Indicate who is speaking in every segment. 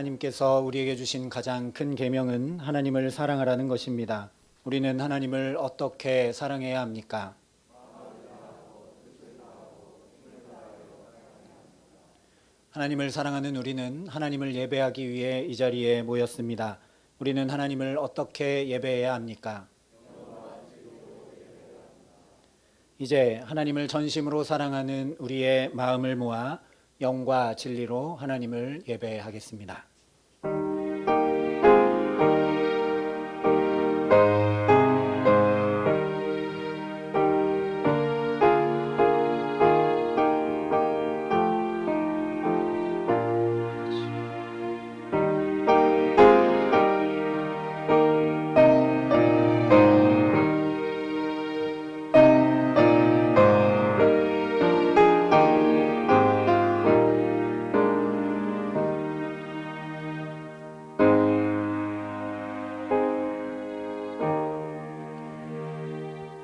Speaker 1: 하나님께서 우리에게 주신 가장 큰 계명은 하나님을 사랑하라는 것입니다. 우리는 하나님을 어떻게 사랑해야 합니까? 하나님을 사랑하는 우리는 하나님을 예배하기 위해 이 자리에 모였습니다. 우리는 하나님을 어떻게 예배해야 합니까? 이제 하나님을 전심으로 사랑하는 우리의 마음을 모아 영과 진리로 하나님을 예배하겠습니다.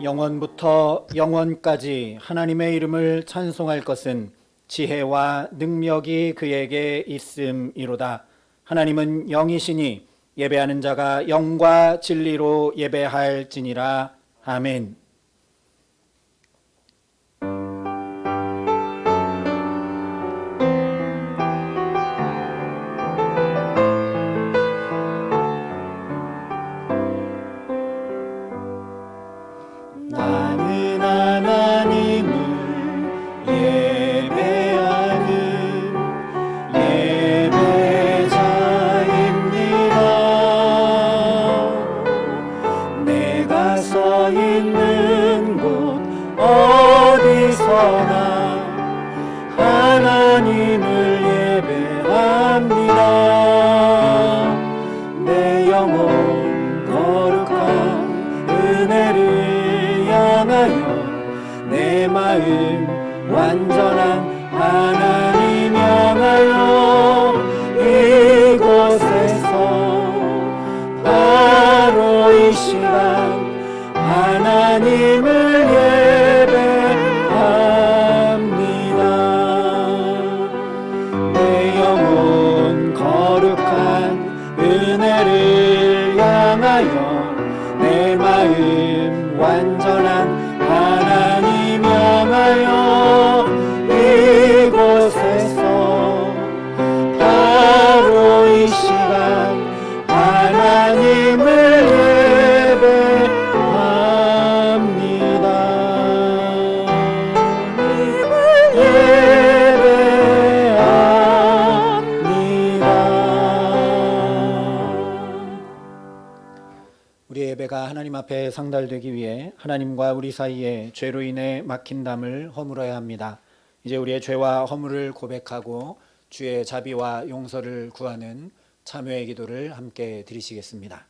Speaker 1: 영원부터 영원까지 하나님의 이름을 찬송할 것은 지혜와 능력이 그에게 있음이로다. 하나님은 영이시니 예배하는 자가 영과 진리로 예배할지니라. 아멘. 나는 하나님을 예배하는 예배자입니다. 내가 서 있는 곳 어디서나 하나님을 예배합니다. 내 영혼 거룩한 은혜를 향하여 내 마음 완전한 하나님 향하여 이곳에서 바로 이 시간 하나님을 예배합니다. 내 영혼 거룩한 은혜를 향하여 내 마음 완전한 하나님 향하여 이곳에서 바로 이 시간 하나님을 우리의 예배가 하나님 앞에 상달되기 위해 하나님과 우리 사이에 죄로 인해 막힌 담을 허물어야 합니다. 이제 우리의 죄와 허물을 고백하고 주의 자비와 용서를 구하는 참회의 기도를 함께 드리시겠습니다.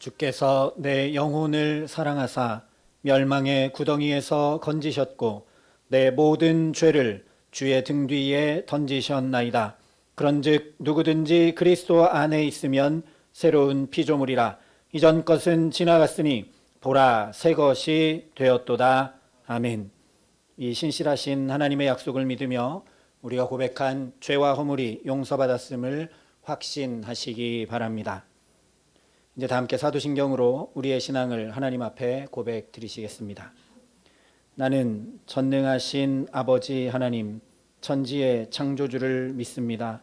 Speaker 1: 주께서 내 영혼을 사랑하사 멸망의 구덩이에서 건지셨고 내 모든 죄를 주의 등 뒤에 던지셨나이다. 그런즉 누구든지 그리스도 안에 있으면 새로운 피조물이라. 이전 것은 지나갔으니 보라 새 것이 되었도다. 아멘. 이 신실하신 하나님의 약속을 믿으며 우리가 고백한 죄와 허물이 용서받았음을 확신하시기 바랍니다. 이제 다 함께 사도신경으로 우리의 신앙을 하나님 앞에 고백 드리시겠습니다. 나는 전능하신 아버지 하나님, 천지의 창조주를 믿습니다.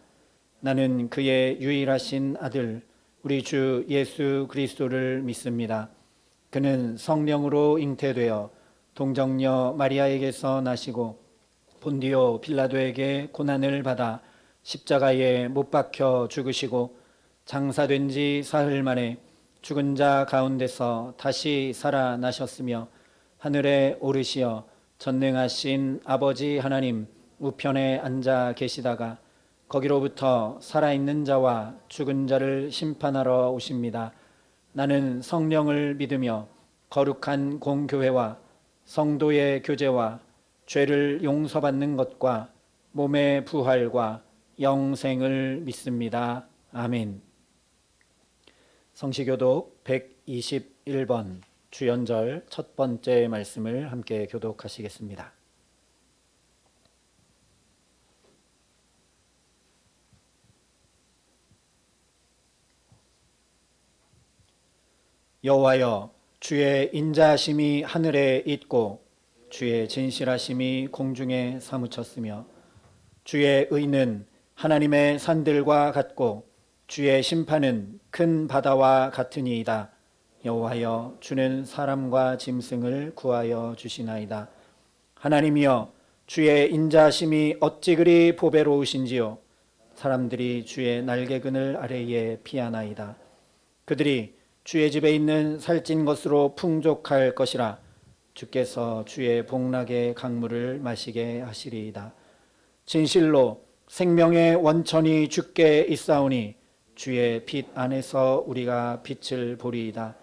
Speaker 1: 나는 그의 유일하신 아들, 우리 주 예수 그리스도를 믿습니다. 그는 성령으로 잉태되어 동정녀 마리아에게서 나시고 본디오 빌라도에게 고난을 받아 십자가에 못 박혀 죽으시고 장사된 지 사흘 만에 죽은 자 가운데서 다시 살아나셨으며 하늘에 오르시어 전능하신 아버지 하나님 우편에 앉아 계시다가 거기로부터 살아있는 자와 죽은 자를 심판하러 오십니다. 나는 성령을 믿으며 거룩한 공교회와 성도의 교제와 죄를 용서받는 것과 몸의 부활과 영생을 믿습니다. 아멘. 성시교독 121번 주연절 첫 번째 말씀을 함께 교독하시겠습니다. 여호와여, 주의 인자하심이 하늘에 있고 주의 진실하심이 공중에 사무쳤으며 주의 의는 하나님의 산들과 같고 주의 심판은 큰 바다와 같으니이다. 여호와여, 주는 사람과 짐승을 구하여 주시나이다. 하나님이여, 주의 인자하심이 어찌 그리 보배로우신지요. 사람들이 주의 날개그늘 아래에 피하나이다. 그들이 주의 집에 있는 살찐 것으로 풍족할 것이라. 주께서 주의 복락의 강물을 마시게 하시리이다. 진실로 생명의 원천이 주께 있사오니 주의 빛 안에서 우리가 빛을 보리이다.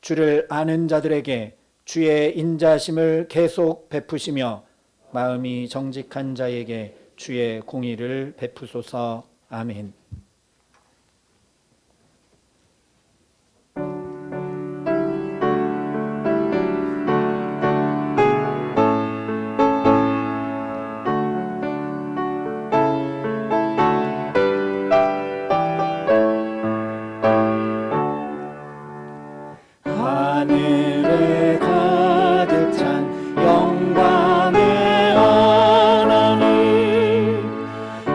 Speaker 1: 주를 아는 자들에게 주의 인자심을 계속 베푸시며 마음이 정직한 자에게 주의 공의를 베푸소서. 아멘.
Speaker 2: 하늘에 가득 찬 영광의 하나님,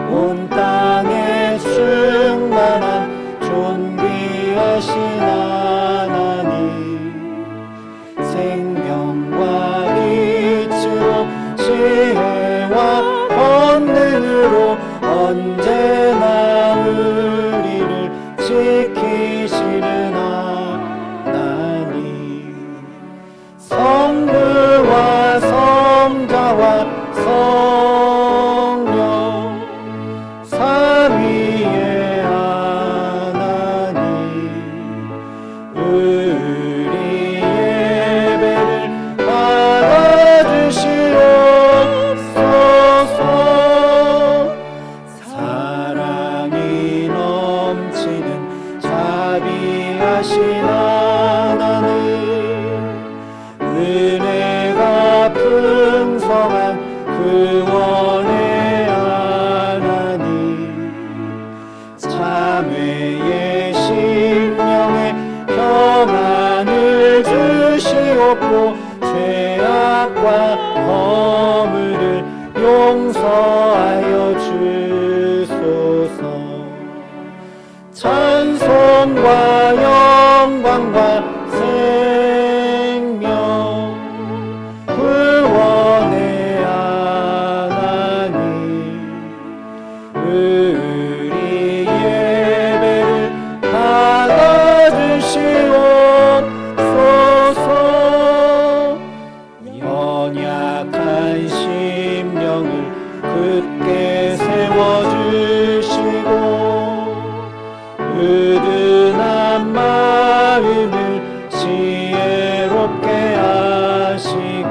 Speaker 2: 온 땅에 충만한 존귀하신 하나님, 생명과 빛으로 지혜와 권능으로 언제나 우리를 지키시는 성부와 성자와 성령 삼위의 하나님, 우리 예배를 받아주시옵소서. 사랑이 넘치는 자비하신 하나님, 은혜가 풍성한 구원의 하나님, 참회의 심령에 평안을 주시옵고 죄악과 허물을 용서하여 주소서. 찬송과 영광과 구원의 하나님, 우리 예배를 받아주시옵소서. 연약한 심령을 굳게 세워주시고 으둔한 마음을 지혜롭게 하시고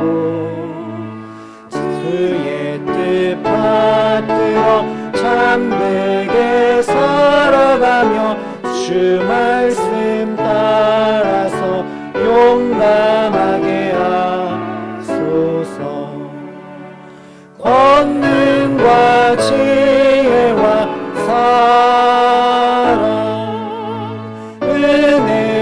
Speaker 2: 주의 뜻 받들어 참되게 살아가며 주 말씀 따라서 용감하게 하소서. 권능과 지혜와 사랑, 은혜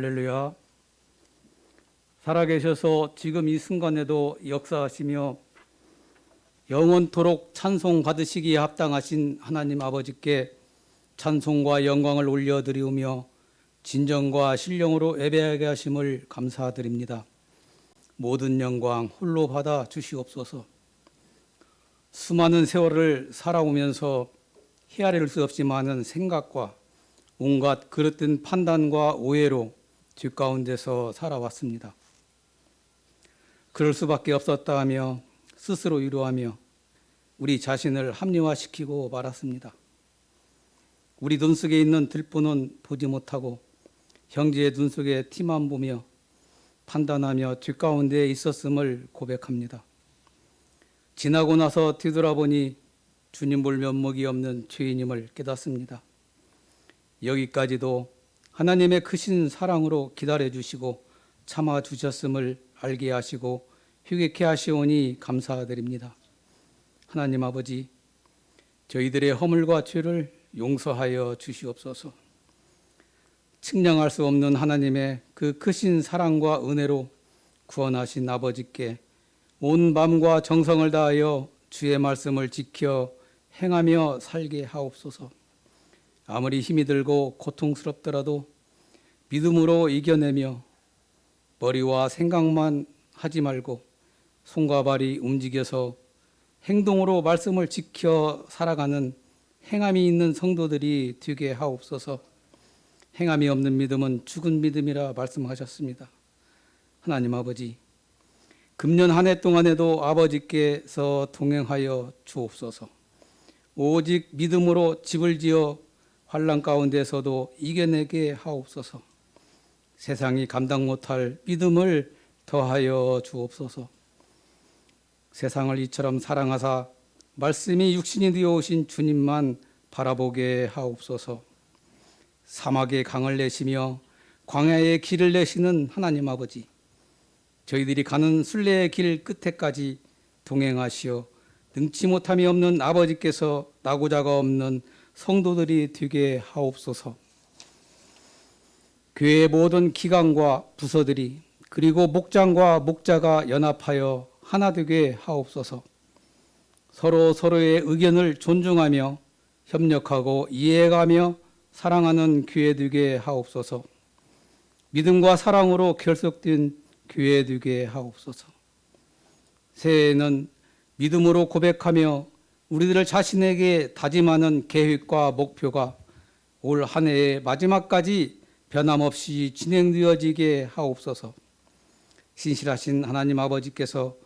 Speaker 3: 할렐루야. 살아계셔서 지금 이 순간에도 역사하시며 영원토록 찬송 받으시기에 합당하신 하나님 아버지께 찬송과 영광을 올려드리우며 진정과 신령으로 예배하게 하심을 감사드립니다. 모든 영광 홀로 받아 주시옵소서. 수많은 세월을 살아오면서 헤아릴 수 없이 많은 생각과 온갖 그릇된 판단과 오해로 뒷가운데서 살아왔습니다. 그럴 수밖에 없었다 하며 스스로 위로하며 우리 자신을 합리화시키고 말았습니다. 우리 눈 속에 있는 들보는 보지 못하고 형제의 눈 속에 티만 보며 판단하며 뒷가운데에 있었음을 고백합니다. 지나고 나서 뒤돌아보니 주님 볼 면목이 없는 죄인임을 깨닫습니다. 여기까지도 하나님의 크신 사랑으로 기다려주시고 참아주셨음을 알게 하시고 휴게케 하시오니 감사드립니다. 하나님 아버지, 저희들의 허물과 죄를 용서하여 주시옵소서. 측량할 수 없는 하나님의 그 크신 사랑과 은혜로 구원하신 아버지께 온 마음과 정성을 다하여 주의 말씀을 지켜 행하며 살게 하옵소서. 아무리 힘이 들고 고통스럽더라도 믿음으로 이겨내며 머리와 생각만 하지 말고 손과 발이 움직여서 행동으로 말씀을 지켜 살아가는 행함이 있는 성도들이 되게 하옵소서. 행함이 없는 믿음은 죽은 믿음이라 말씀하셨습니다. 하나님 아버지, 금년 한 해 동안에도 아버지께서 동행하여 주옵소서. 오직 믿음으로 집을 지어 환난 가운데서도 이겨내게 하옵소서. 세상이 감당 못할 믿음을 더하여 주옵소서. 세상을 이처럼 사랑하사 말씀이 육신이 되어 오신 주님만 바라보게 하옵소서. 사막에 강을 내시며 광야에 길을 내시는 하나님 아버지, 저희들이 가는 순례의 길 끝에까지 동행하시어 능치 못함이 없는 아버지께서 나고자가 없는 성도들이 되게 하옵소서. 교회의 모든 기관과 부서들이 그리고 목장과 목자가 연합하여 하나 되게 하옵소서. 서로 서로의 의견을 존중하며 협력하고 이해가며 사랑하는 교회 되게 하옵소서. 믿음과 사랑으로 결속된 교회 되게 하옵소서. 새해에는 믿음으로 고백하며 우리들 자신에게 다짐하는 계획과 목표가 올 한 해의 마지막까지 변함없이 진행되어지게 하옵소서. 신실하신 하나님 아버지께서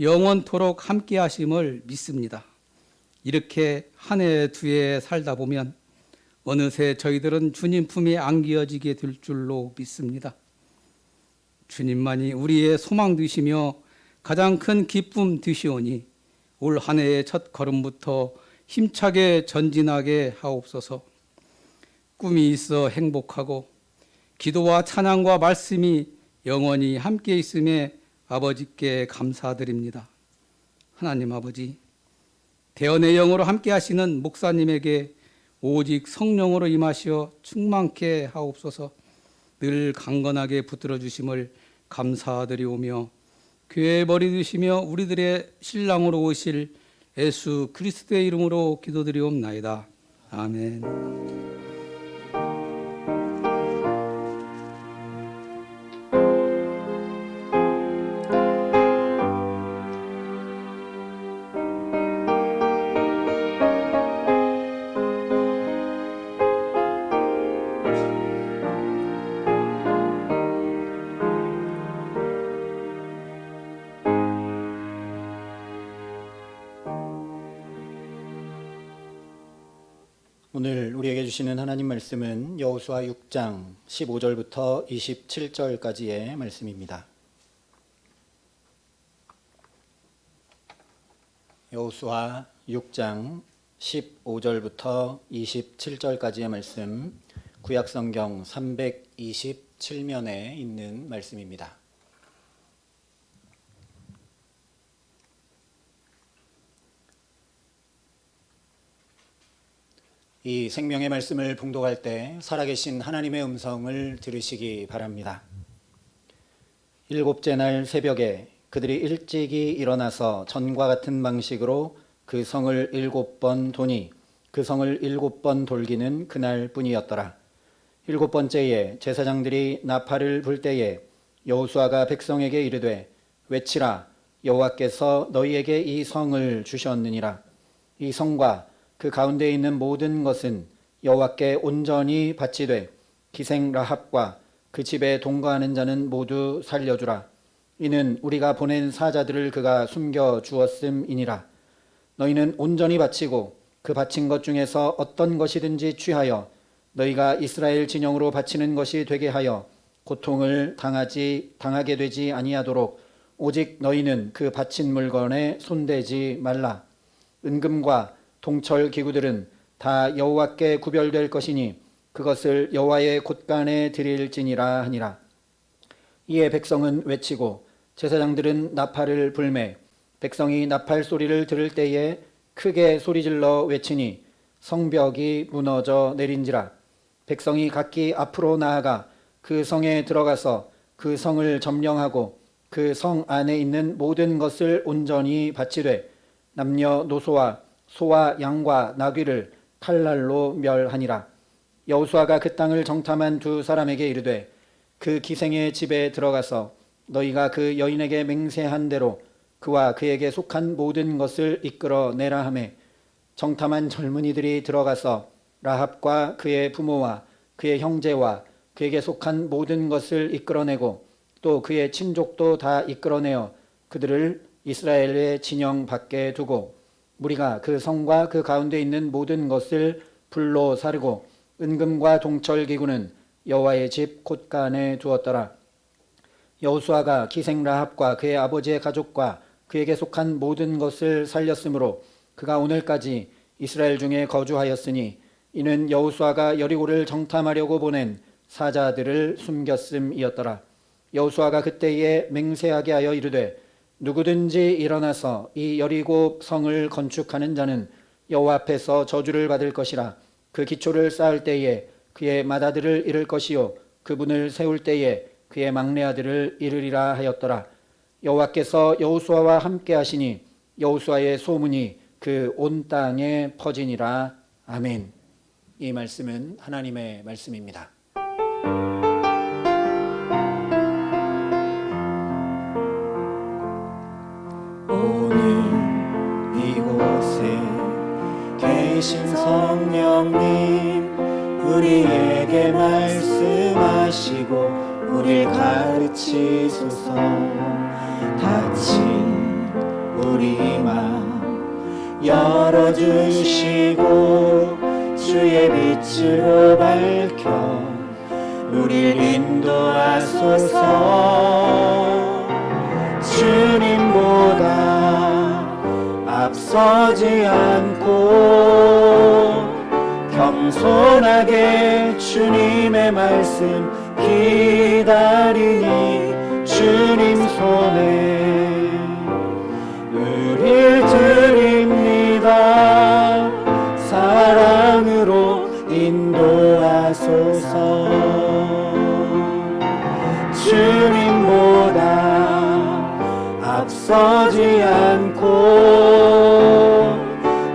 Speaker 3: 영원토록 함께 하심을 믿습니다. 이렇게 한 해 두 해 살다 보면 어느새 저희들은 주님 품에 안기어지게 될 줄로 믿습니다. 주님만이 우리의 소망 되시며 가장 큰 기쁨 되시오니 올 한 해의 첫 걸음부터 힘차게 전진하게 하옵소서. 꿈이 있어 행복하고 기도와 찬양과 말씀이 영원히 함께 있음에 아버지께 감사드립니다. 하나님 아버지, 대언의 영으로 함께 하시는 목사님에게 오직 성령으로 임하시어 충만케 하옵소서. 늘 강건하게 붙들어 주심을 감사드리오며 교회의 머리 되시며 우리들의 신랑으로 오실 예수 그리스도의 이름으로 기도드리옵나이다. 아멘.
Speaker 1: 오늘 우리에게 주시는 하나님 말씀은 여호수아 6장 15절부터 27절까지의 말씀입니다. 여호수아 6장 15절부터 27절까지의 말씀, 구약성경 327면에 있는 말씀입니다. 이 생명의 말씀을 봉독할 때 살아계신 하나님의 음성을 들으시기 바랍니다. 일곱째 날 새벽에 그들이 일찍이 일어나서 전과 같은 방식으로 그 성을 7번 도니 그 성을 7번 돌기는 그날 뿐이었더라. 7번째에 제사장들이 나팔을 불 때에 여호수아가 백성에게 이르되 외치라 여호와께서 너희에게 이 성을 주셨느니라. 이 성과 그 가운데 있는 모든 것은 여호와께 온전히 바치되 기생 라합과 그 집에 동거하는 자는 모두 살려주라. 이는 우리가 보낸 사자들을 그가 숨겨 주었음이니라. 너희는 온전히 바치고 그 바친 것 중에서 어떤 것이든지 취하여 너희가 이스라엘 진영으로 바치는 것이 되게 하여 고통을 당하게 되지 아니하도록 오직 너희는 그 바친 물건에 손대지 말라. 은금과 동철 기구들은 다 여호와께 구별될 것이니 그것을 여호와의 곳간에 드릴지니라 하니라. 이에 백성은 외치고 제사장들은 나팔을 불매 백성이 나팔 소리를 들을 때에 크게 소리질러 외치니 성벽이 무너져 내린지라. 백성이 각기 앞으로 나아가 그 성에 들어가서 그 성을 점령하고 그 성 안에 있는 모든 것을 온전히 바치되 남녀노소와 소와 양과 나귀를 칼날로 멸하니라. 여호수아가 그 땅을 정탐한 두 사람에게 이르되 그 기생의 집에 들어가서 너희가 그 여인에게 맹세한 대로 그와 그에게 속한 모든 것을 이끌어내라 하매 정탐한 젊은이들이 들어가서 라합과 그의 부모와 그의 형제와 그에게 속한 모든 것을 이끌어내고 또 그의 친족도 다 이끌어내어 그들을 이스라엘의 진영 밖에 두고 무리가 그 성과 그 가운데 있는 모든 것을 불로 사르고 은금과 동철 기구는 여호와의 집 곳간에 두었더라. 여호수아가 기생 라합과 그의 아버지의 가족과 그에게 속한 모든 것을 살렸으므로 그가 오늘까지 이스라엘 중에 거주하였으니 이는 여호수아가 여리고를 정탐하려고 보낸 사자들을 숨겼음이었더라. 여호수아가 그때에 맹세하게 하여 이르되 누구든지 일어나서 이 여리고 성을 건축하는 자는 여호와 앞에서 저주를 받을 것이라. 그 기초를 쌓을 때에 그의 맏아들을 잃을 것이요 그분을 세울 때에 그의 막내 아들을 잃으리라 하였더라. 여호와께서 여호수아와 함께 하시니 여호수아의 소문이 그 온 땅에 퍼지니라. 아멘. 이 말씀은 하나님의 말씀입니다.
Speaker 2: 오늘 이곳에 계신 성령님 우리에게 말씀하시고 우릴 가르치소서. 닫힌 우리 마음 열어주시고 주의 빛으로 밝혀 우릴 인도하소서. 주님보다 앞서지 않고 겸손하게 주님의 말씀 기다리니 주님 손에 우릴 드립니다. 사랑으로 인도하소서. 주님보다 앞서지 않고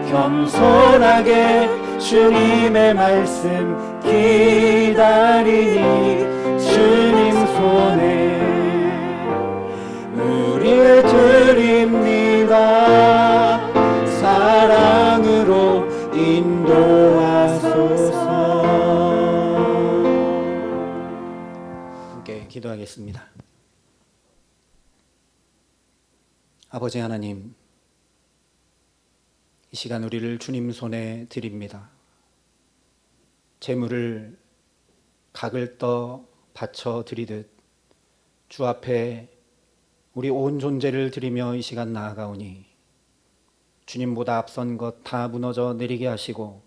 Speaker 2: 겸손하게 주님의 말씀 기다리니 주님 손에 우릴 드립니다. 사랑으로 인도하소서.
Speaker 1: 함께 기도하겠습니다. 아버지 하나님, 이 시간 우리를 주님 손에 드립니다. 재물을 각을 떠 바쳐 드리듯 주 앞에 우리 온 존재를 드리며 이 시간 나아가오니 주님보다 앞선 것 다 무너져 내리게 하시고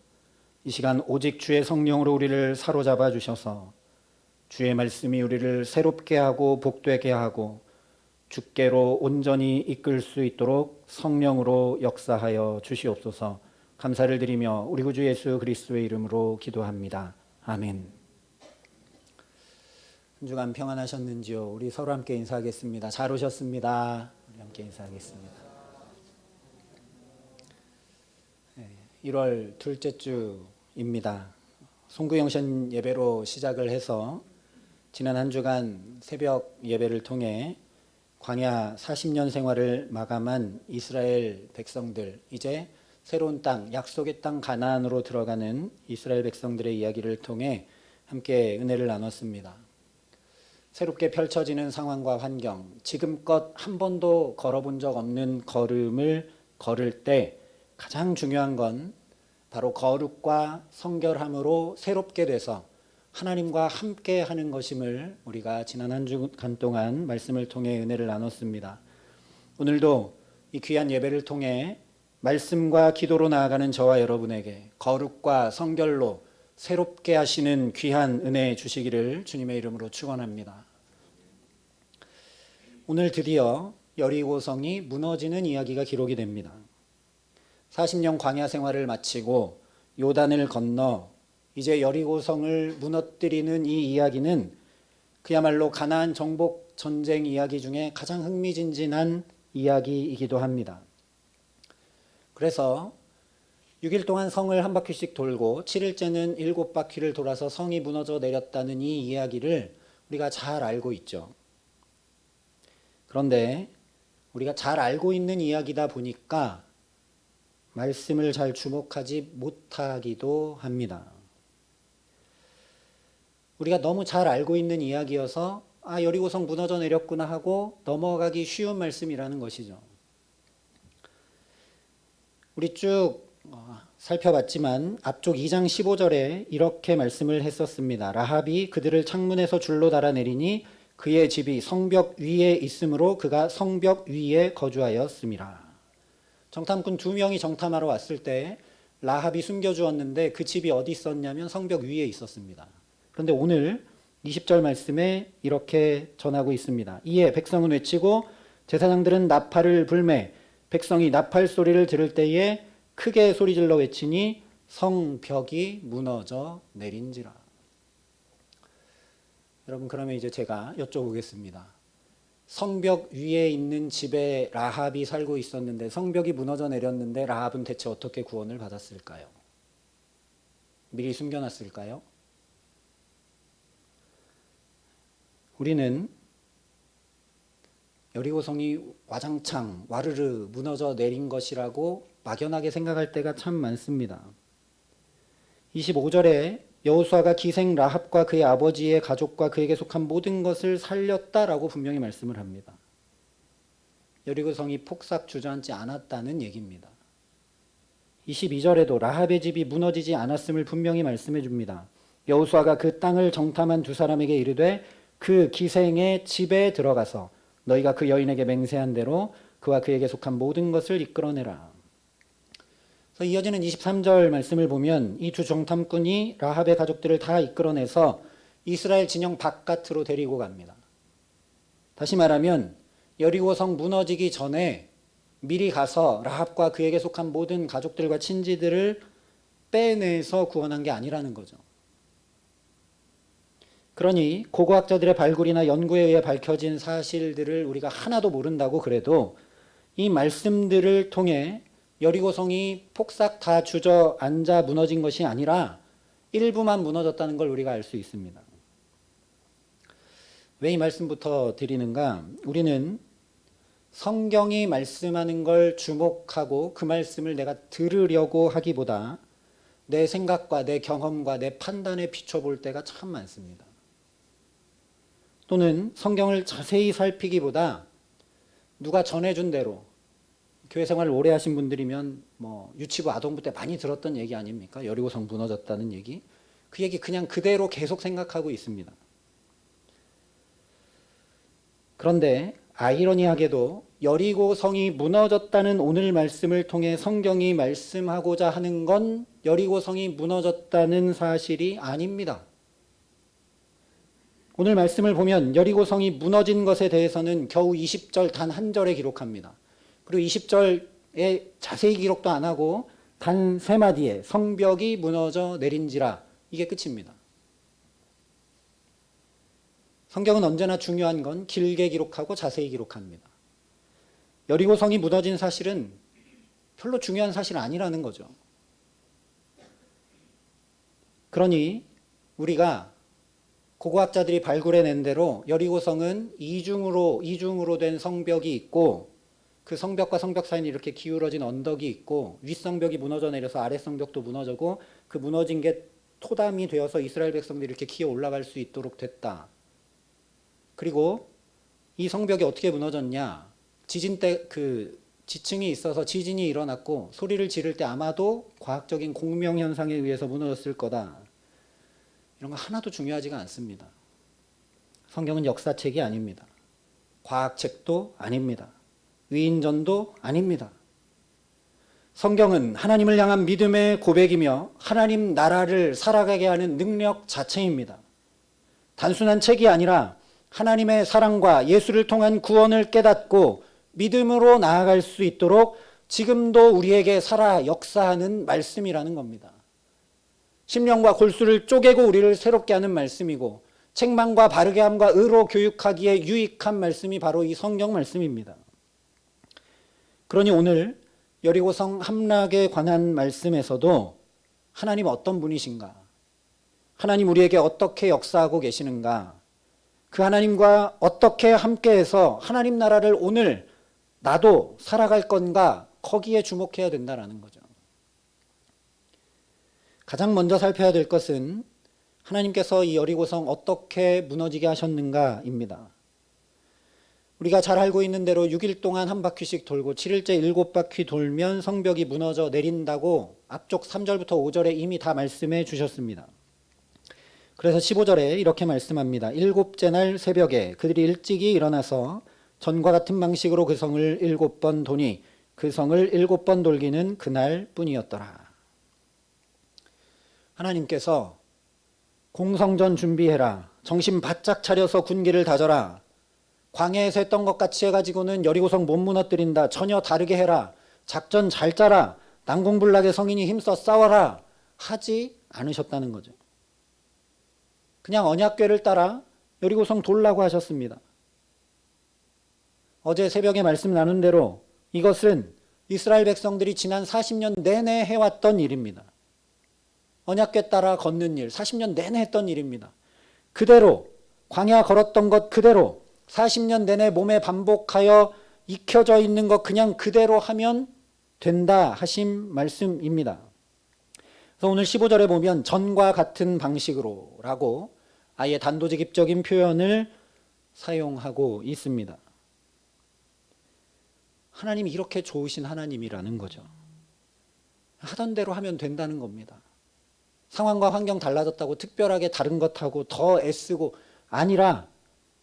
Speaker 1: 이 시간 오직 주의 성령으로 우리를 사로잡아 주셔서 주의 말씀이 우리를 새롭게 하고 복되게 하고 주께로 온전히 이끌 수 있도록 성령으로 역사하여 주시옵소서. 감사를 드리며 우리 구주 예수 그리스도의 이름으로 기도합니다. 아멘. 한 주간 평안하셨는지요? 우리 서로 함께 인사하겠습니다. 잘 오셨습니다. 우리 함께 인사하겠습니다. 1월 둘째 주입니다. 송구영신 예배로 시작을 해서 지난 한 주간 새벽 예배를 통해 광야 40년 생활을 마감한 이스라엘 백성들, 이제 새로운 땅, 약속의 땅 가나안으로 들어가는 이스라엘 백성들의 이야기를 통해 함께 은혜를 나눴습니다. 새롭게 펼쳐지는 상황과 환경, 지금껏 한 번도 걸어본 적 없는 걸음을 걸을 때 가장 중요한 건 바로 거룩과 성결함으로 새롭게 돼서 하나님과 함께 하는 것임을 우리가 지난 한 주간 동안 말씀을 통해 은혜를 나눴습니다. 오늘도 이 귀한 예배를 통해 말씀과 기도로 나아가는 저와 여러분에게 거룩과 성결로 새롭게 하시는 귀한 은혜 주시기를 주님의 이름으로 축원합니다. 오늘 드디어 여리고성이 무너지는 이야기가 기록이 됩니다. 40년 광야 생활을 마치고 요단을 건너 이제 여리고성을 무너뜨리는 이 이야기는 그야말로 가나안 정복 전쟁 이야기 중에 가장 흥미진진한 이야기이기도 합니다. 그래서 6일 동안 성을 한 바퀴씩 돌고 7일째는 7바퀴를 돌아서 성이 무너져 내렸다는 이 이야기를 우리가 잘 알고 있죠. 그런데 우리가 잘 알고 있는 이야기다 보니까 말씀을 잘 주목하지 못하기도 합니다. 우리가 너무 잘 알고 있는 이야기여서 여리고성 무너져 내렸구나 하고 넘어가기 쉬운 말씀이라는 것이죠. 우리 쭉 살펴봤지만 앞쪽 2장 15절에 이렇게 말씀을 했었습니다. 라합이 그들을 창문에서 줄로 달아내리니 그의 집이 성벽 위에 있으므로 그가 성벽 위에 거주하였음이라. 정탐꾼 2명이 정탐하러 왔을 때 라합이 숨겨주었는데 그 집이 어디 있었냐면 성벽 위에 있었습니다. 그런데 오늘 20절 말씀에 이렇게 전하고 있습니다. 이에 백성은 외치고 제사장들은 나팔을 불매 백성이 나팔 소리를 들을 때에 크게 소리질러 외치니 성벽이 무너져 내린지라. 여러분, 그러면 이제 제가 여쭤보겠습니다. 성벽 위에 있는 집에 라합이 살고 있었는데 성벽이 무너져 내렸는데 라합은 대체 어떻게 구원을 받았을까요? 미리 숨겨놨을까요? 우리는 여리고성이 와장창 와르르 무너져 내린 것이라고 막연하게 생각할 때가 참 많습니다. 25절에 여호수아가 기생 라합과 그의 아버지의 가족과 그에게 속한 모든 것을 살렸다라고 분명히 말씀을 합니다. 여리고성이 폭삭 주저앉지 않았다는 얘기입니다. 22절에도 라합의 집이 무너지지 않았음을 분명히 말씀해 줍니다. 여호수아가 그 땅을 정탐한 두 사람에게 이르되 그 기생의 집에 들어가서 너희가 그 여인에게 맹세한 대로 그와 그에게 속한 모든 것을 이끌어내라. 그래서 이어지는 23절 말씀을 보면 이 두 정탐꾼이 라합의 가족들을 다 이끌어내서 이스라엘 진영 바깥으로 데리고 갑니다. 다시 말하면 여리고성 무너지기 전에 미리 가서 라합과 그에게 속한 모든 가족들과 친지들을 빼내서 구원한 게 아니라는 거죠. 그러니 고고학자들의 발굴이나 연구에 의해 밝혀진 사실들을 우리가 하나도 모른다고 그래도 이 말씀들을 통해 여리고성이 폭삭 다 주저앉아 무너진 것이 아니라 일부만 무너졌다는 걸 우리가 알 수 있습니다. 왜 이 말씀부터 드리는가? 우리는 성경이 말씀하는 걸 주목하고 그 말씀을 내가 들으려고 하기보다 내 생각과 내 경험과 내 판단에 비춰볼 때가 참 많습니다. 또는 성경을 자세히 살피기보다 누가 전해준 대로, 교회 생활을 오래 하신 분들이면 유치부 아동부 때 많이 들었던 얘기 아닙니까? 여리고성 무너졌다는 얘기. 그 얘기 그냥 그대로 계속 생각하고 있습니다. 그런데 아이러니하게도 여리고성이 무너졌다는 오늘 말씀을 통해 성경이 말씀하고자 하는 건 여리고성이 무너졌다는 사실이 아닙니다. 오늘 말씀을 보면 여리고성이 무너진 것에 대해서는 겨우 20절 단 한 절에 기록합니다. 그리고 20절에 자세히 기록도 안 하고 단 세 마디에 성벽이 무너져 내린지라, 이게 끝입니다. 성경은 언제나 중요한 건 길게 기록하고 자세히 기록합니다. 여리고성이 무너진 사실은 별로 중요한 사실 아니라는 거죠. 그러니 우리가 고고학자들이 발굴해낸 대로 여리고성은 이중으로 된 성벽이 있고, 그 성벽과 성벽 사이는 이렇게 기울어진 언덕이 있고, 윗성벽이 무너져 내려서 아랫성벽도 무너지고, 그 무너진 게 토담이 되어서 이스라엘 백성들이 이렇게 기어 올라갈 수 있도록 됐다. 그리고 이 성벽이 어떻게 무너졌냐? 지진 때 지층이 있어서 지진이 일어났고 소리를 지를 때 아마도 과학적인 공명 현상에 의해서 무너졌을 거다. 이런 거 하나도 중요하지가 않습니다. 성경은 역사책이 아닙니다. 과학책도 아닙니다. 위인전도 아닙니다. 성경은 하나님을 향한 믿음의 고백이며 하나님 나라를 살아가게 하는 능력 자체입니다. 단순한 책이 아니라 하나님의 사랑과 예수를 통한 구원을 깨닫고 믿음으로 나아갈 수 있도록 지금도 우리에게 살아 역사하는 말씀이라는 겁니다. 심령과 골수를 쪼개고 우리를 새롭게 하는 말씀이고, 책망과 바르게함과 의로 교육하기에 유익한 말씀이 바로 이 성경 말씀입니다. 그러니 오늘 여리고성 함락에 관한 말씀에서도 하나님 어떤 분이신가? 하나님 우리에게 어떻게 역사하고 계시는가? 그 하나님과 어떻게 함께해서 하나님 나라를 오늘 나도 살아갈 건가? 거기에 주목해야 된다는 거죠. 가장 먼저 살펴야 될 것은 하나님께서 이 여리고성 어떻게 무너지게 하셨는가입니다. 우리가 잘 알고 있는 대로 6일 동안 한 바퀴씩 돌고 7일째 7바퀴 돌면 성벽이 무너져 내린다고 앞쪽 3절부터 5절에 이미 다 말씀해 주셨습니다. 그래서 15절에 이렇게 말씀합니다. 7째 날 새벽에 그들이 일찍이 일어나서 전과 같은 방식으로 그 성을 7번 도니 그 성을 7번 돌기는 그날 뿐이었더라. 하나님께서 공성전 준비해라, 정신 바짝 차려서 군기를 다져라, 광야에서 했던 것 같이 해가지고는 여리고성 못 무너뜨린다, 전혀 다르게 해라, 작전 잘 짜라, 난공불락의 성인이 힘써 싸워라 하지 않으셨다는 거죠. 그냥 언약궤를 따라 여리고성 돌라고 하셨습니다. 어제 새벽에 말씀 나눈 대로 이것은 이스라엘 백성들이 지난 40년 내내 해왔던 일입니다. 언약궤 따라 걷는 일, 40년 내내 했던 일입니다. 그대로 광야 걸었던 것 그대로 40년 내내 몸에 반복하여 익혀져 있는 것 그냥 그대로 하면 된다 하신 말씀입니다. 그래서 오늘 15절에 보면 전과 같은 방식으로 라고 아예 단도직입적인 표현을 사용하고 있습니다. 하나님이 이렇게 좋으신 하나님이라는 거죠. 하던 대로 하면 된다는 겁니다. 상황과 환경 달라졌다고 특별하게 다른 것하고 더 애쓰고 아니라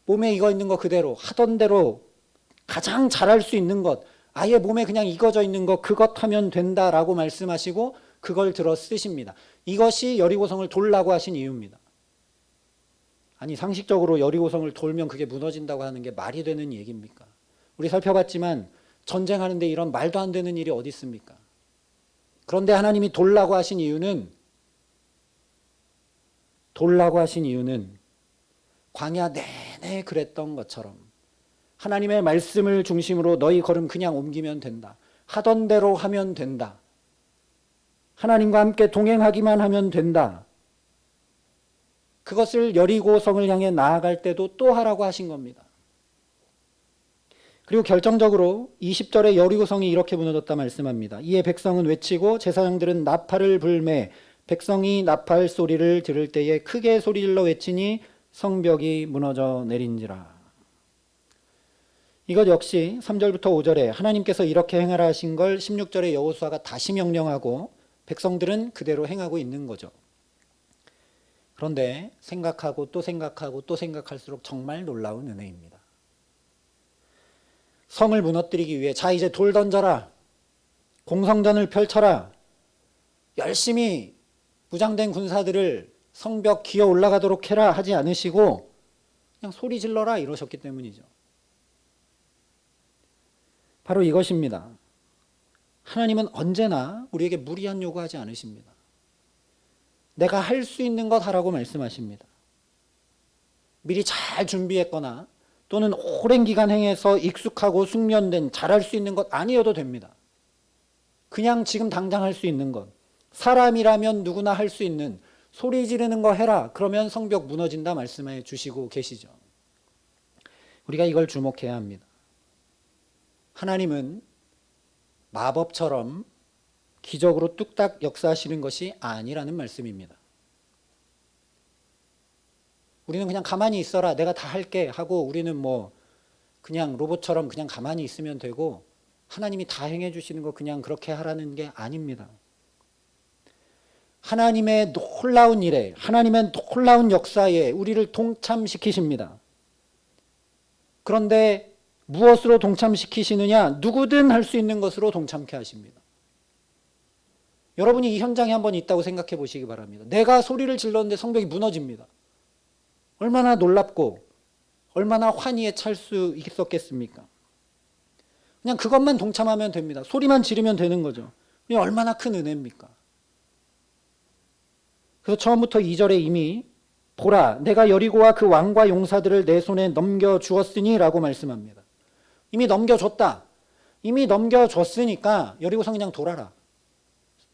Speaker 1: 몸에 익어 있는 것 그대로 하던 대로 가장 잘할 수 있는 것, 아예 몸에 그냥 익어져 있는 것 그것 하면 된다라고 말씀하시고 그걸 들어 쓰십니다. 이것이 여리고성을 돌라고 하신 이유입니다. 아니 상식적으로 여리고성을 돌면 그게 무너진다고 하는 게 말이 되는 얘기입니까? 우리 살펴봤지만 전쟁하는데 이런 말도 안 되는 일이 어디 있습니까? 그런데 하나님이 돌라고 하신 이유는 광야 내내 그랬던 것처럼 하나님의 말씀을 중심으로 너희 걸음 그냥 옮기면 된다. 하던 대로 하면 된다. 하나님과 함께 동행하기만 하면 된다. 그것을 여리고성을 향해 나아갈 때도 또 하라고 하신 겁니다. 그리고 결정적으로 20절에 여리고성이 이렇게 무너졌다 말씀합니다. 이에 백성은 외치고 제사장들은 나팔을 불매 백성이 나팔 소리를 들을 때에 크게 소리질러 외치니 성벽이 무너져 내린지라. 이것 역시 3절부터 5절에 하나님께서 이렇게 행하라 하신 걸 16절에 여호수아가 다시 명령하고 백성들은 그대로 행하고 있는 거죠. 그런데 생각하고 또 생각하고 또 생각할수록 정말 놀라운 은혜입니다. 성을 무너뜨리기 위해 자 이제 돌 던져라, 공성전을 펼쳐라, 열심히 무장된 군사들을 성벽 기어 올라가도록 해라 하지 않으시고 그냥 소리 질러라 이러셨기 때문이죠. 바로 이것입니다. 하나님은 언제나 우리에게 무리한 요구하지 않으십니다. 내가 할 수 있는 것 하라고 말씀하십니다. 미리 잘 준비했거나 또는 오랜 기간 행해서 익숙하고 숙련된 잘할 수 있는 것 아니어도 됩니다. 그냥 지금 당장 할 수 있는 것. 사람이라면 누구나 할 수 있는 소리 지르는 거 해라. 그러면 성벽 무너진다 말씀해 주시고 계시죠. 우리가 이걸 주목해야 합니다. 하나님은 마법처럼 기적으로 뚝딱 역사하시는 것이 아니라는 말씀입니다. 우리는 그냥 가만히 있어라, 내가 다 할게 하고 우리는 뭐 그냥 로봇처럼 그냥 가만히 있으면 되고 하나님이 다 행해 주시는 거 그냥 그렇게 하라는 게 아닙니다. 하나님의 놀라운 일에, 하나님의 놀라운 역사에 우리를 동참시키십니다. 그런데 무엇으로 동참시키시느냐? 누구든 할 수 있는 것으로 동참케 하십니다. 여러분이 이 현장에 한번 있다고 생각해 보시기 바랍니다. 내가 소리를 질렀는데 성벽이 무너집니다. 얼마나 놀랍고 얼마나 환희에 찰 수 있었겠습니까? 그냥 그것만 동참하면 됩니다. 소리만 지르면 되는 거죠. 얼마나 큰 은혜입니까? 그래서 처음부터 2절에 이미 보라, 내가 여리고와 그 왕과 용사들을 내 손에 넘겨주었으니 라고 말씀합니다. 이미 넘겨줬다. 이미 넘겨줬으니까 여리고성 그냥 돌아라.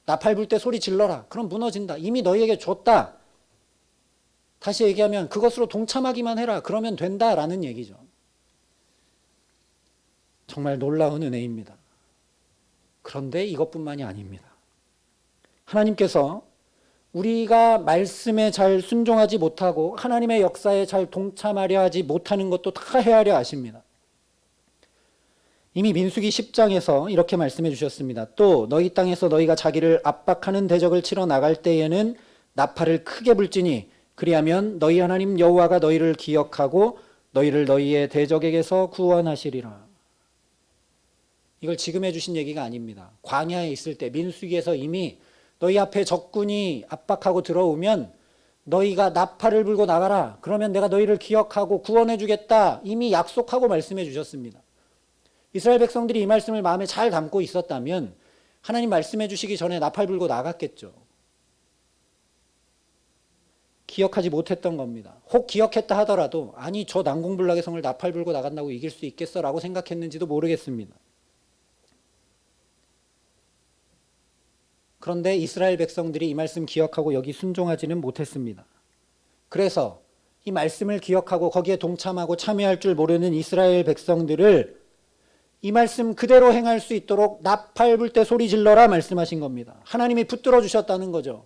Speaker 1: 나팔 불 때 소리 질러라. 그럼 무너진다. 이미 너희에게 줬다. 다시 얘기하면 그것으로 동참하기만 해라. 그러면 된다라는 얘기죠. 정말 놀라운 은혜입니다. 그런데 이것뿐만이 아닙니다. 하나님께서 우리가 말씀에 잘 순종하지 못하고 하나님의 역사에 잘 동참하려 하지 못하는 것도 다 헤아려 아십니다. 이미 민수기 10장에서 이렇게 말씀해 주셨습니다. 또 너희 땅에서 너희가 자기를 압박하는 대적을 치러 나갈 때에는 나팔을 크게 불지니 그리하면 너희 하나님 여호와가 너희를 기억하고 너희를 너희의 대적에게서 구원하시리라. 이걸 지금 해주신 얘기가 아닙니다. 광야에 있을 때 민수기에서 이미 너희 앞에 적군이 압박하고 들어오면 너희가 나팔을 불고 나가라. 그러면 내가 너희를 기억하고 구원해 주겠다. 이미 약속하고 말씀해 주셨습니다. 이스라엘 백성들이 이 말씀을 마음에 잘 담고 있었다면 하나님 말씀해 주시기 전에 나팔 불고 나갔겠죠. 기억하지 못했던 겁니다. 혹 기억했다 하더라도 아니 저 난공불락의 성을 나팔 불고 나간다고 이길 수 있겠어 라고 생각했는지도 모르겠습니다. 그런데 이스라엘 백성들이 이 말씀 기억하고 여기 순종하지는 못했습니다. 그래서 이 말씀을 기억하고 거기에 동참하고 참여할 줄 모르는 이스라엘 백성들을 이 말씀 그대로 행할 수 있도록 나팔 불 때 소리 질러라 말씀하신 겁니다. 하나님이 붙들어 주셨다는 거죠.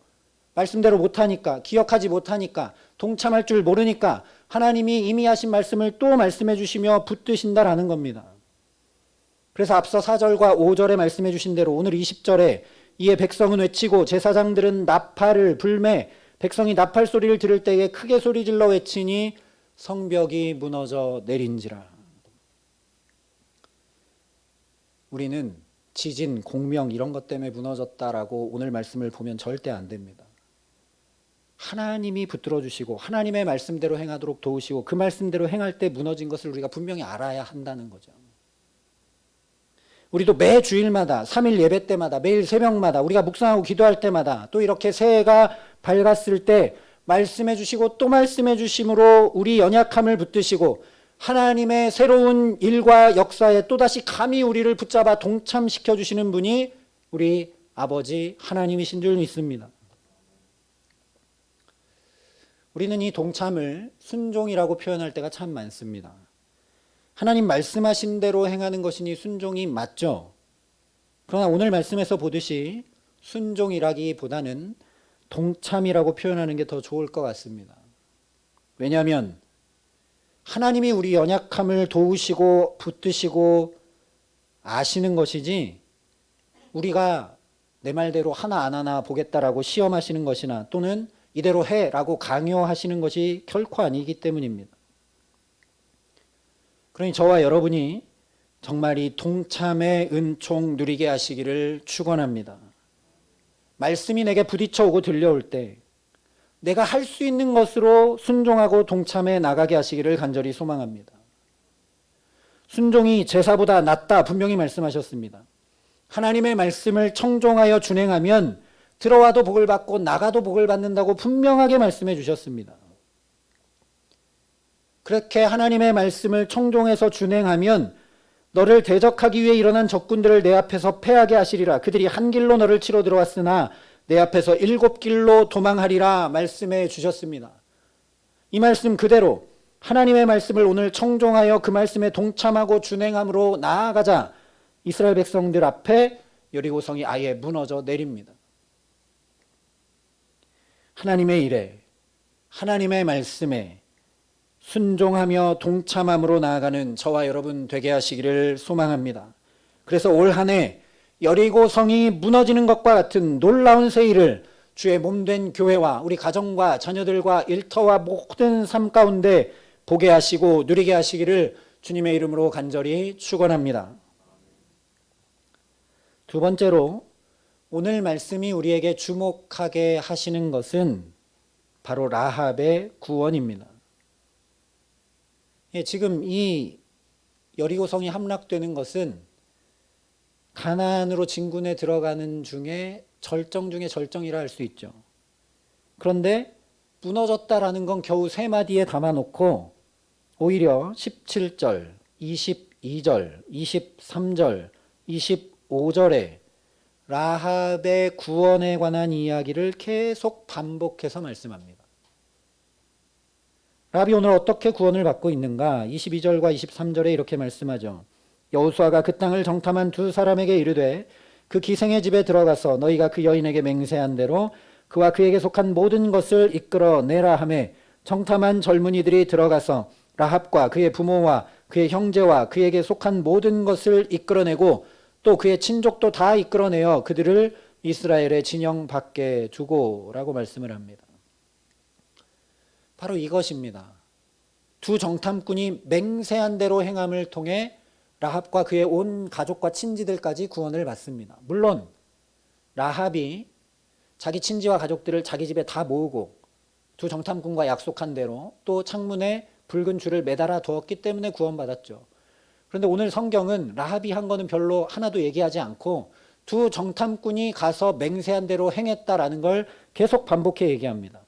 Speaker 1: 말씀대로 못하니까, 기억하지 못하니까, 동참할 줄 모르니까 하나님이 이미 하신 말씀을 또 말씀해 주시며 붙드신다라는 겁니다. 그래서 앞서 4절과 5절에 말씀해 주신 대로 오늘 20절에 이에 백성은 외치고 제사장들은 나팔을 불매 백성이 나팔 소리를 들을 때에 크게 소리 질러 외치니 성벽이 무너져 내린지라. 우리는 지진, 공명 이런 것 때문에 무너졌다라고 오늘 말씀을 보면 절대 안 됩니다. 하나님이 붙들어 주시고 하나님의 말씀대로 행하도록 도우시고 그 말씀대로 행할 때 무너진 것을 우리가 분명히 알아야 한다는 거죠. 우리도 매 주일마다 3일 예배 때마다 매일 새벽마다 우리가 묵상하고 기도할 때마다 또 이렇게 새해가 밝았을 때 말씀해 주시고 또 말씀해 주심으로 우리 연약함을 붙드시고 하나님의 새로운 일과 역사에 또다시 감히 우리를 붙잡아 동참시켜 주시는 분이 우리 아버지 하나님이신 줄 믿습니다. 우리는 이 동참을 순종이라고 표현할 때가 참 많습니다. 하나님 말씀하신 대로 행하는 것이니 순종이 맞죠. 그러나 오늘 말씀에서 보듯이 순종이라기보다는 동참이라고 표현하는 게 더 좋을 것 같습니다. 왜냐하면 하나님이 우리 연약함을 도우시고 붙드시고 아시는 것이지 우리가 내 말대로 하나 안 하나 보겠다라고 시험하시는 것이나 또는 이대로 해라고 강요하시는 것이 결코 아니기 때문입니다. 그러니 저와 여러분이 정말 이 동참의 은총 누리게 하시기를 축원합니다. 말씀이 내게 부딪혀 오고 들려올 때 내가 할 수 있는 것으로 순종하고 동참해 나가게 하시기를 간절히 소망합니다. 순종이 제사보다 낫다 분명히 말씀하셨습니다. 하나님의 말씀을 청종하여 준행하면 들어와도 복을 받고 나가도 복을 받는다고 분명하게 말씀해 주셨습니다. 그렇게 하나님의 말씀을 청종해서 준행하면 너를 대적하기 위해 일어난 적군들을 내 앞에서 패하게 하시리라. 그들이 한 길로 너를 치러 들어왔으나 내 앞에서 7길로 도망하리라 말씀해 주셨습니다. 이 말씀 그대로 하나님의 말씀을 오늘 청종하여 그 말씀에 동참하고 준행함으로 나아가자 이스라엘 백성들 앞에 여리고성이 아예 무너져 내립니다. 하나님의 일에, 하나님의 말씀에 순종하며 동참함으로 나아가는 저와 여러분 되게 하시기를 소망합니다. 그래서 올 한 해 여리고성이 무너지는 것과 같은 놀라운 새 일을 주의 몸된 교회와 우리 가정과 자녀들과 일터와 모든 삶 가운데 보게 하시고 누리게 하시기를 주님의 이름으로 간절히 축원합니다. 두 번째로 오늘 말씀이 우리에게 주목하게 하시는 것은 바로 라합의 구원입니다. 지금 이 여리고성이 함락되는 것은 가나안으로 진군에 들어가는 중에 절정 중에 절정이라 할 수 있죠. 그런데 무너졌다라는 건 겨우 3마디에 담아놓고 오히려 17절, 22절, 23절, 25절에 라합의 구원에 관한 이야기를 계속 반복해서 말씀합니다. 라합이 오늘 어떻게 구원을 받고 있는가? 22절과 23절에 이렇게 말씀하죠. 여호수아가 그 땅을 정탐한 2사람에게 이르되 그 기생의 집에 들어가서 너희가 그 여인에게 맹세한 대로 그와 그에게 속한 모든 것을 이끌어내라 하매 정탐한 젊은이들이 들어가서 라합과 그의 부모와 그의 형제와 그에게 속한 모든 것을 이끌어내고 또 그의 친족도 다 이끌어내어 그들을 이스라엘의 진영 밖에 두고 라고 말씀을 합니다. 바로 이것입니다. 2 정탐꾼이 맹세한 대로 행함을 통해 라합과 그의 온 가족과 친지들까지 구원을 받습니다. 물론 라합이 자기 친지와 가족들을 자기 집에 다 모으고 2 정탐꾼과 약속한 대로 또 창문에 붉은 줄을 매달아 두었기 때문에 구원받았죠. 그런데 오늘 성경은 라합이 한 거는 별로 하나도 얘기하지 않고 2 정탐꾼이 가서 맹세한 대로 행했다라는 걸 계속 반복해 얘기합니다.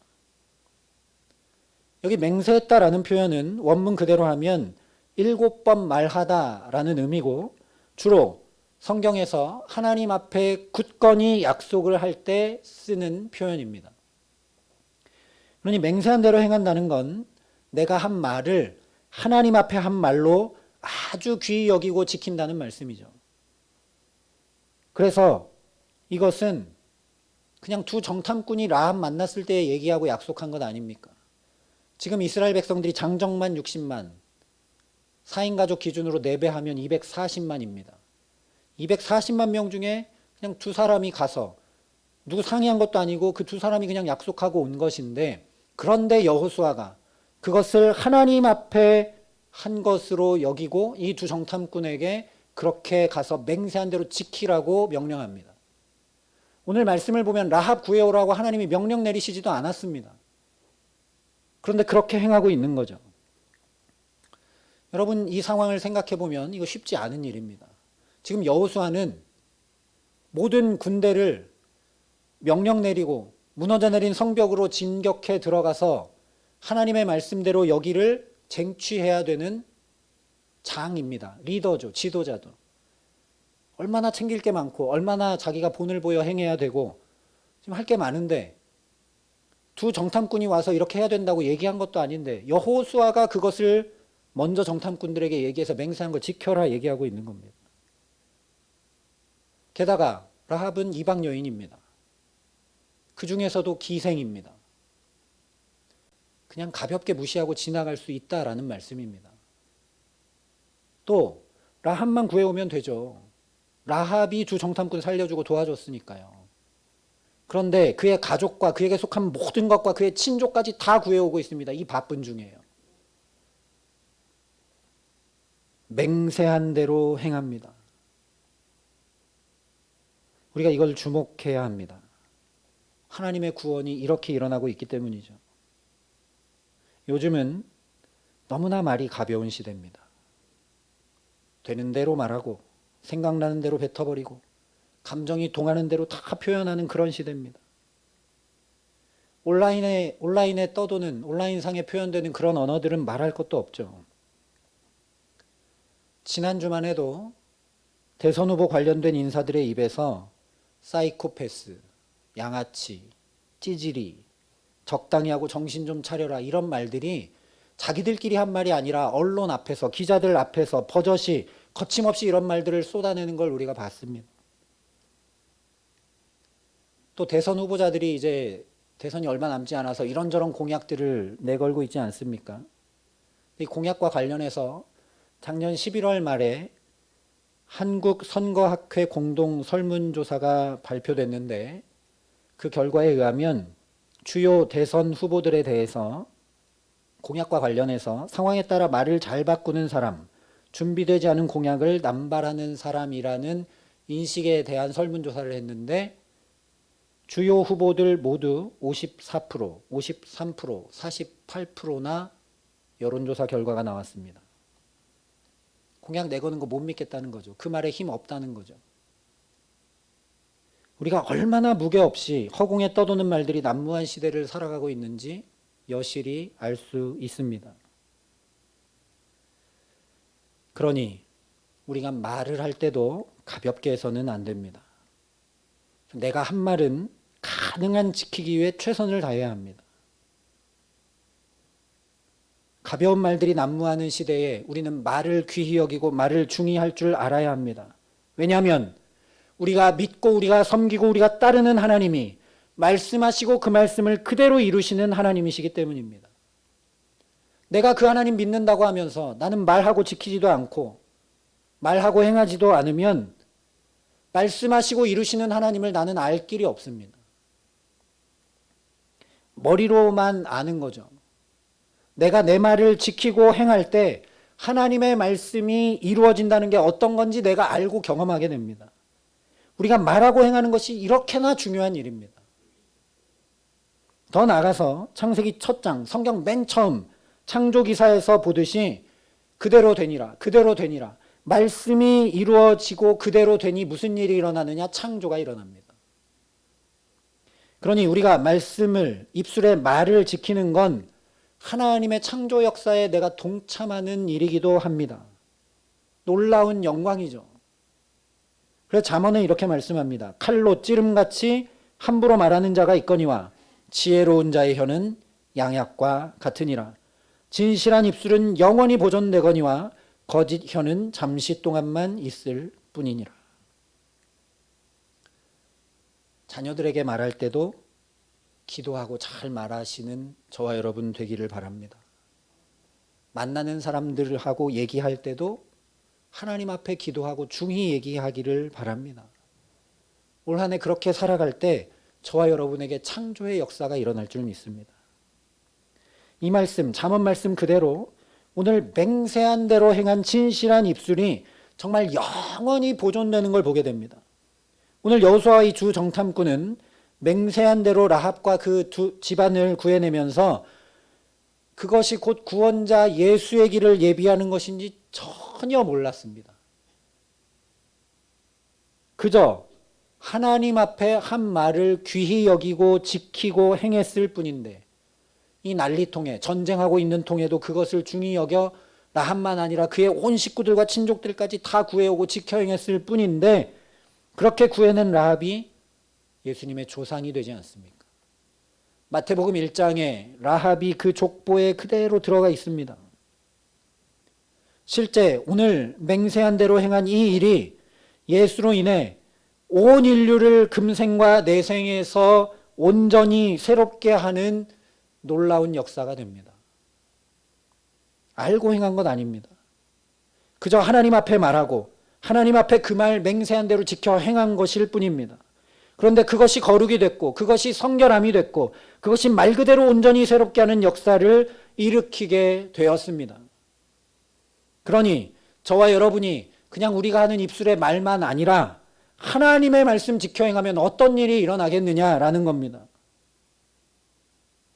Speaker 1: 여기 맹세했다라는 표현은 원문 그대로 하면 7번 말하다라는 의미고 주로 성경에서 하나님 앞에 굳건히 약속을 할 때 쓰는 표현입니다. 그러니 맹세한 대로 행한다는 건 내가 한 말을 하나님 앞에 한 말로 아주 귀히 여기고 지킨다는 말씀이죠. 그래서 이것은 그냥 2 정탐꾼이 라합 만났을 때 얘기하고 약속한 것 아닙니까? 지금 이스라엘 백성들이 장정만 60만, 4인 가족 기준으로 4배하면 240만입니다. 240만 명 중에 그냥 2사람이 가서 누구 상의한 것도 아니고 그 2사람이 그냥 약속하고 온 것인데 그런데 여호수아가 그것을 하나님 앞에 한 것으로 여기고 이 2 정탐꾼에게 그렇게 가서 맹세한 대로 지키라고 명령합니다. 오늘 말씀을 보면 라합 구해오라고 하나님이 명령 내리시지도 않았습니다. 그런데 그렇게 행하고 있는 거죠. 여러분 이 상황을 생각해 보면 이거 쉽지 않은 일입니다. 지금 여호수아는 모든 군대를 명령 내리고 무너져 내린 성벽으로 진격해 들어가서 하나님의 말씀대로 여기를 쟁취해야 되는 장입니다. 리더죠. 지도자도. 얼마나 챙길 게 많고 얼마나 자기가 본을 보여 행해야 되고 지금 할 게 많은데 2 정탐꾼이 와서 이렇게 해야 된다고 얘기한 것도 아닌데 여호수아가 그것을 먼저 정탐꾼들에게 얘기해서 맹세한 걸 지켜라 얘기하고 있는 겁니다. 게다가 라합은 이방 여인입니다. 그 중에서도 기생입니다. 그냥 가볍게 무시하고 지나갈 수 있다라는 말씀입니다. 또 라합만 구해오면 되죠. 라합이 2 정탐꾼 살려주고 도와줬으니까요. 그런데 그의 가족과 그에게 속한 모든 것과 그의 친족까지 다 구해오고 있습니다. 이 바쁜 중에요. 맹세한 대로 행합니다. 우리가 이걸 주목해야 합니다. 하나님의 구원이 이렇게 일어나고 있기 때문이죠. 요즘은 너무나 말이 가벼운 시대입니다. 되는 대로 말하고 생각나는 대로 뱉어버리고 감정이 동하는 대로 다 표현하는 그런 시대입니다. 온라인에 떠도는, 온라인상에 표현되는 그런 언어들은 말할 것도 없죠. 지난주만 해도 대선 후보 관련된 인사들의 입에서 사이코패스, 양아치, 찌질이, 적당히 하고 정신 좀 차려라 이런 말들이 자기들끼리 한 말이 아니라 언론 앞에서, 기자들 앞에서 버젓이 거침없이 이런 말들을 쏟아내는 걸 우리가 봤습니다. 또 대선 후보자들이 이제 대선이 얼마 남지 않아서 이런저런 공약들을 내걸고 있지 않습니까? 이 공약과 관련해서 작년 11월 말에 한국선거학회 공동 설문조사가 발표됐는데 그 결과에 의하면 주요 대선 후보들에 대해서 공약과 관련해서 상황에 따라 말을 잘 바꾸는 사람, 준비되지 않은 공약을 남발하는 사람이라는 인식에 대한 설문조사를 했는데 주요 후보들 모두 54%, 53%, 48%나 여론조사 결과가 나왔습니다. 공약 내거는 거 못 믿겠다는 거죠. 그 말에 힘 없다는 거죠. 우리가 얼마나 무게 없이 허공에 떠도는 말들이 난무한 시대를 살아가고 있는지 여실히 알 수 있습니다. 그러니 우리가 말을 할 때도 가볍게 해서는 안 됩니다. 내가 한 말은 가능한 지키기 위해 최선을 다해야 합니다. 가벼운 말들이 난무하는 시대에 우리는 말을 귀히 여기고 말을 중히 할 줄 알아야 합니다. 왜냐하면 우리가 믿고 우리가 섬기고 우리가 따르는 하나님이 말씀하시고 그 말씀을 그대로 이루시는 하나님이시기 때문입니다. 내가 그 하나님 믿는다고 하면서 나는 말하고 지키지도 않고 말하고 행하지도 않으면 말씀하시고 이루시는 하나님을 나는 알 길이 없습니다. 머리로만 아는 거죠. 내가 내 말을 지키고 행할 때 하나님의 말씀이 이루어진다는 게 어떤 건지 내가 알고 경험하게 됩니다. 우리가 말하고 행하는 것이 이렇게나 중요한 일입니다. 더 나아가서 창세기 첫 장, 성경 맨 처음 창조기사에서 보듯이 그대로 되니라, 그대로 되니라. 말씀이 이루어지고 그대로 되니 무슨 일이 일어나느냐? 창조가 일어납니다. 그러니 우리가 말씀을, 입술의 말을 지키는 건 하나님의 창조 역사에 내가 동참하는 일이기도 합니다. 놀라운 영광이죠. 그래서 잠언은 이렇게 말씀합니다. 칼로 찌름같이 함부로 말하는 자가 있거니와 지혜로운 자의 혀는 양약과 같으니라. 진실한 입술은 영원히 보존되거니와 거짓 혀는 잠시 동안만 있을 뿐이니라. 자녀들에게 말할 때도 기도하고 잘 말하시는 저와 여러분 되기를 바랍니다. 만나는 사람들하고 얘기할 때도 하나님 앞에 기도하고 중히 얘기하기를 바랍니다. 올 한 해 그렇게 살아갈 때 저와 여러분에게 창조의 역사가 일어날 줄 믿습니다. 이 말씀, 잠언 말씀 그대로 오늘 맹세한 대로 행한 진실한 입술이 정말 영원히 보존되는 걸 보게 됩니다. 오늘 여호수아의 주 정탐꾼은 맹세한 대로 라합과 그 두 집안을 구해내면서 그것이 곧 구원자 예수의 길을 예비하는 것인지 전혀 몰랐습니다. 그저 하나님 앞에 한 말을 귀히 여기고 지키고 행했을 뿐인데 이 난리통에 전쟁하고 있는 통에도 그것을 중히 여겨 라합만 아니라 그의 온 식구들과 친족들까지 다 구해오고 지켜 행했을 뿐인데 그렇게 구해낸 라합이 예수님의 조상이 되지 않습니까? 마태복음 1장에 라합이 그 족보에 그대로 들어가 있습니다. 실제 오늘 맹세한 대로 행한 이 일이 예수로 인해 온 인류를 금생과 내생에서 온전히 새롭게 하는 놀라운 역사가 됩니다. 알고 행한 것 아닙니다. 그저 하나님 앞에 말하고 하나님 앞에 그 말 맹세한 대로 지켜 행한 것일 뿐입니다. 그런데 그것이 거룩이 됐고 그것이 성결함이 됐고 그것이 말 그대로 온전히 새롭게 하는 역사를 일으키게 되었습니다. 그러니 저와 여러분이 그냥 우리가 하는 입술의 말만 아니라 하나님의 말씀 지켜 행하면 어떤 일이 일어나겠느냐라는 겁니다.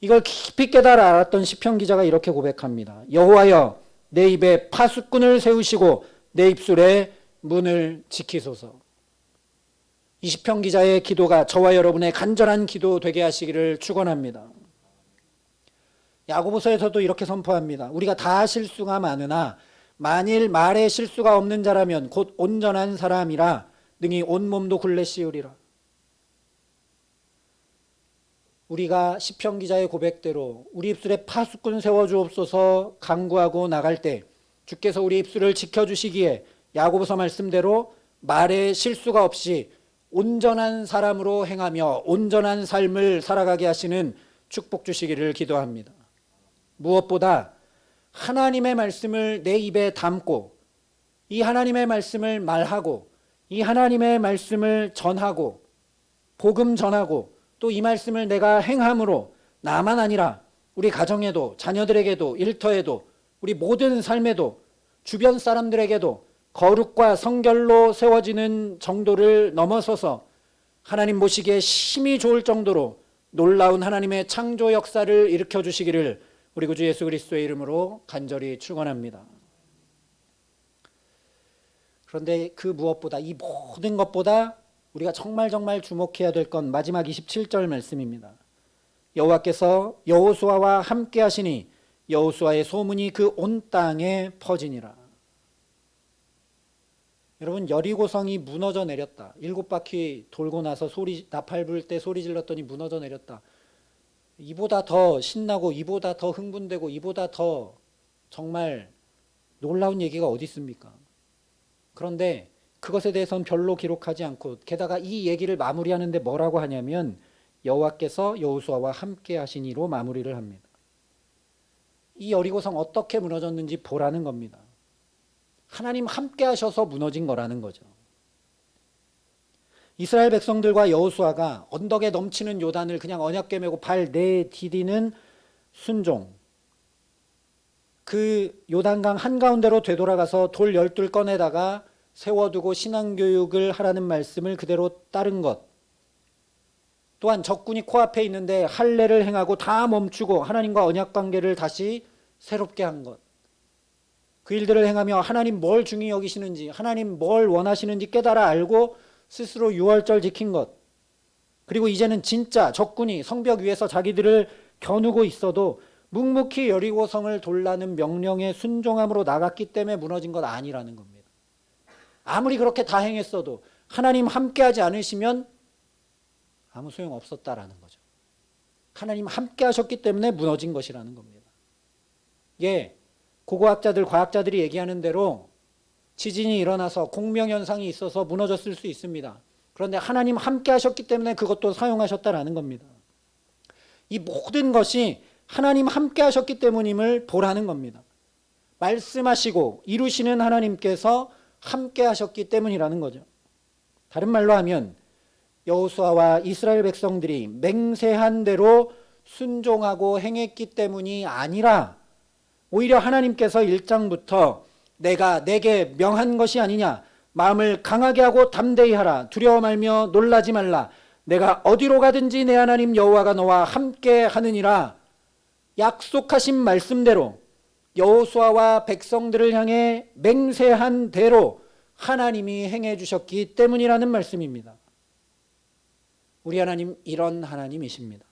Speaker 1: 이걸 깊이 깨달아 알았던 시편 기자가 이렇게 고백합니다. 여호와여 내 입에 파수꾼을 세우시고 내 입술에 문을 지키소서. 이 시편 기자의 기도가 저와 여러분의 간절한 기도 되게 하시기를 축원합니다. 야고보서에서도 이렇게 선포합니다. 우리가 다 실수가 많으나 만일 말에 실수가 없는 자라면 곧 온전한 사람이라 능히 온몸도 굴레 씌우리라. 우리가 시편 기자의 고백대로 우리 입술에 파수꾼 세워주옵소서 간구하고 나갈 때 주께서 우리 입술을 지켜주시기에 야고보서 말씀대로 말에 실수가 없이 온전한 사람으로 행하며 온전한 삶을 살아가게 하시는 축복 주시기를 기도합니다. 무엇보다 하나님의 말씀을 내 입에 담고 이 하나님의 말씀을 말하고 이 하나님의 말씀을 전하고 복음 전하고 또 이 말씀을 내가 행함으로 나만 아니라 우리 가정에도 자녀들에게도 일터에도 우리 모든 삶에도 주변 사람들에게도 거룩과 성결로 세워지는 정도를 넘어서서 하나님 보시기에 심히 좋을 정도로 놀라운 하나님의 창조 역사를 일으켜 주시기를 우리 구주 예수 그리스도의 이름으로 간절히 축원합니다. 그런데 그 무엇보다 이 모든 것보다 우리가 정말 주목해야 될 건 마지막 27절 말씀입니다. 여호와께서 여호수아와 함께 하시니 여호수아의 소문이 그 온 땅에 퍼지니라. 여러분, 여리고성이 무너져 내렸다. 7바퀴 돌고 나서 나팔 불 때 소리 질렀더니 무너져 내렸다. 이보다 더 신나고 이보다 더 흥분되고 이보다 더 정말 놀라운 얘기가 어디 있습니까? 그런데 그것에 대해서는 별로 기록하지 않고 게다가 이 얘기를 마무리하는데 뭐라고 하냐면 여호와께서 여호수아와 함께 하시니로 마무리를 합니다. 이 여리고성 어떻게 무너졌는지 보라는 겁니다. 하나님 함께 하셔서 무너진 거라는 거죠. 이스라엘 백성들과 여호수아가 언덕에 넘치는 요단을 그냥 언약궤 메고 발 내디디는 순종, 그 요단강 한가운데로 되돌아가서 돌 12 꺼내다가 세워두고 신앙교육을 하라는 말씀을 그대로 따른 것, 또한 적군이 코앞에 있는데 할례를 행하고 다 멈추고 하나님과 언약관계를 다시 새롭게 한 것, 그 일들을 행하며 하나님 뭘 중히 여기시는지 하나님 뭘 원하시는지 깨달아 알고 스스로 유월절 지킨 것, 그리고 이제는 진짜 적군이 성벽 위에서 자기들을 겨누고 있어도 묵묵히 여리고성을 돌라는 명령에 순종함으로 나갔기 때문에 무너진 것 아니라는 겁니다. 아무리 그렇게 다 행했어도 하나님 함께하지 않으시면 아무 소용 없었다라는 거죠. 하나님 함께 하셨기 때문에 무너진 것이라는 겁니다. 예, 고고학자들, 과학자들이 얘기하는 대로 지진이 일어나서 공명현상이 있어서 무너졌을 수 있습니다. 그런데 하나님 함께 하셨기 때문에 그것도 사용하셨다라는 겁니다. 이 모든 것이 하나님 함께 하셨기 때문임을 보라는 겁니다. 말씀하시고 이루시는 하나님께서 함께 하셨기 때문이라는 거죠. 다른 말로 하면 여호수아와 이스라엘 백성들이 맹세한 대로 순종하고 행했기 때문이 아니라 오히려 하나님께서 1장부터 내가 내게 명한 것이 아니냐, 마음을 강하게 하고 담대히 하라, 두려워 말며 놀라지 말라, 내가 어디로 가든지 내 하나님 여호와가 너와 함께 하느니라 약속하신 말씀대로 여호수아와 백성들을 향해 맹세한 대로 하나님이 행해 주셨기 때문이라는 말씀입니다. 우리 하나님 이런 하나님이십니다.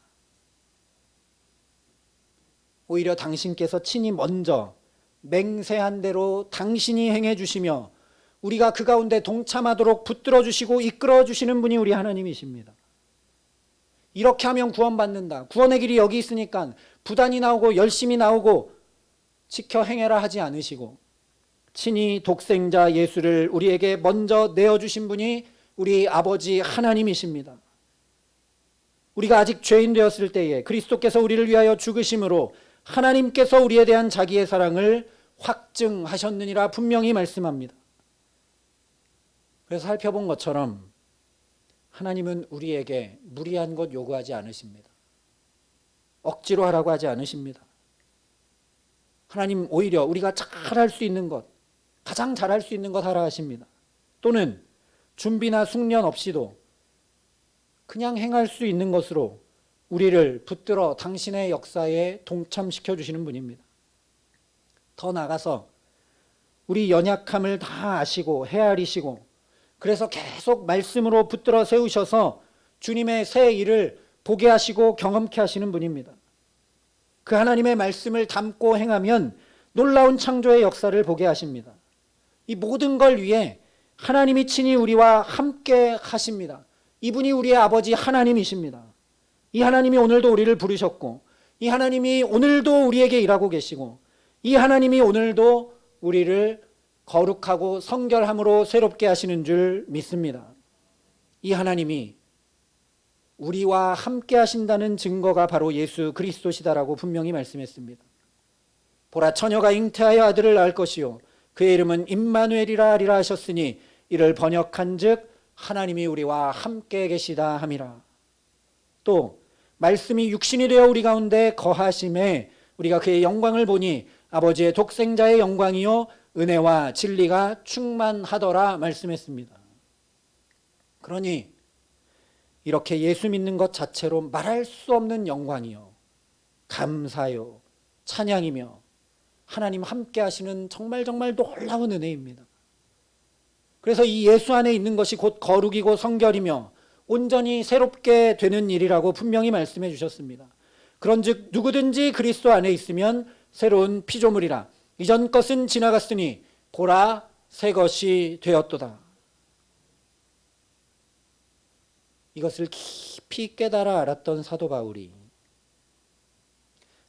Speaker 1: 오히려 당신께서 친히 먼저 맹세한 대로 당신이 행해 주시며 우리가 그 가운데 동참하도록 붙들어 주시고 이끌어 주시는 분이 우리 하나님이십니다. 이렇게 하면 구원받는다, 구원의 길이 여기 있으니까 부단히 나오고 열심히 나오고 지켜 행해라 하지 않으시고 친히 독생자 예수를 우리에게 먼저 내어주신 분이 우리 아버지 하나님이십니다. 우리가 아직 죄인 되었을 때에 그리스도께서 우리를 위하여 죽으심으로 하나님께서 우리에 대한 자기의 사랑을 확증하셨느니라 분명히 말씀합니다. 그래서 살펴본 것처럼 하나님은 우리에게 무리한 것 요구하지 않으십니다. 억지로 하라고 하지 않으십니다. 하나님 오히려 우리가 잘할 수 있는 것, 가장 잘할 수 있는 것 하라 하십니다. 또는 준비나 숙련 없이도 그냥 행할 수 있는 것으로 우리를 붙들어 당신의 역사에 동참시켜 주시는 분입니다. 더 나아가서 우리 연약함을 다 아시고 헤아리시고 그래서 계속 말씀으로 붙들어 세우셔서 주님의 새 일을 보게 하시고 경험케 하시는 분입니다. 그 하나님의 말씀을 담고 행하면 놀라운 창조의 역사를 보게 하십니다. 이 모든 걸 위해 하나님이 친히 우리와 함께 하십니다. 이분이 우리의 아버지 하나님이십니다. 이 하나님이 오늘도 우리를 부르셨고, 이 하나님이 오늘도 우리에게 일하고 계시고, 이 하나님이 오늘도 우리를 거룩하고 성결함으로 새롭게 하시는 줄 믿습니다. 이 하나님이 우리와 함께 하신다는 증거가 바로 예수 그리스도시다라고 분명히 말씀했습니다. 보라, 처녀가 잉태하여 아들을 낳을 것이요 그의 이름은 임마누엘이라 하리라 하셨으니 이를 번역한즉 하나님이 우리와 함께 계시다 함이라. 또 말씀이 육신이 되어 우리 가운데 거하심에 우리가 그의 영광을 보니 아버지의 독생자의 영광이요 은혜와 진리가 충만하더라 말씀했습니다. 그러니 이렇게 예수 믿는 것 자체로 말할 수 없는 영광이요 감사요 찬양이며 하나님 함께 하시는 정말 놀라운 은혜입니다. 그래서 이 예수 안에 있는 것이 곧 거룩이고 성결이며 온전히 새롭게 되는 일이라고 분명히 말씀해 주셨습니다. 그런즉 누구든지 그리스도 안에 있으면 새로운 피조물이라 이전 것은 지나갔으니 보라 새 것이 되었도다. 이것을 깊이 깨달아 알았던 사도 바울이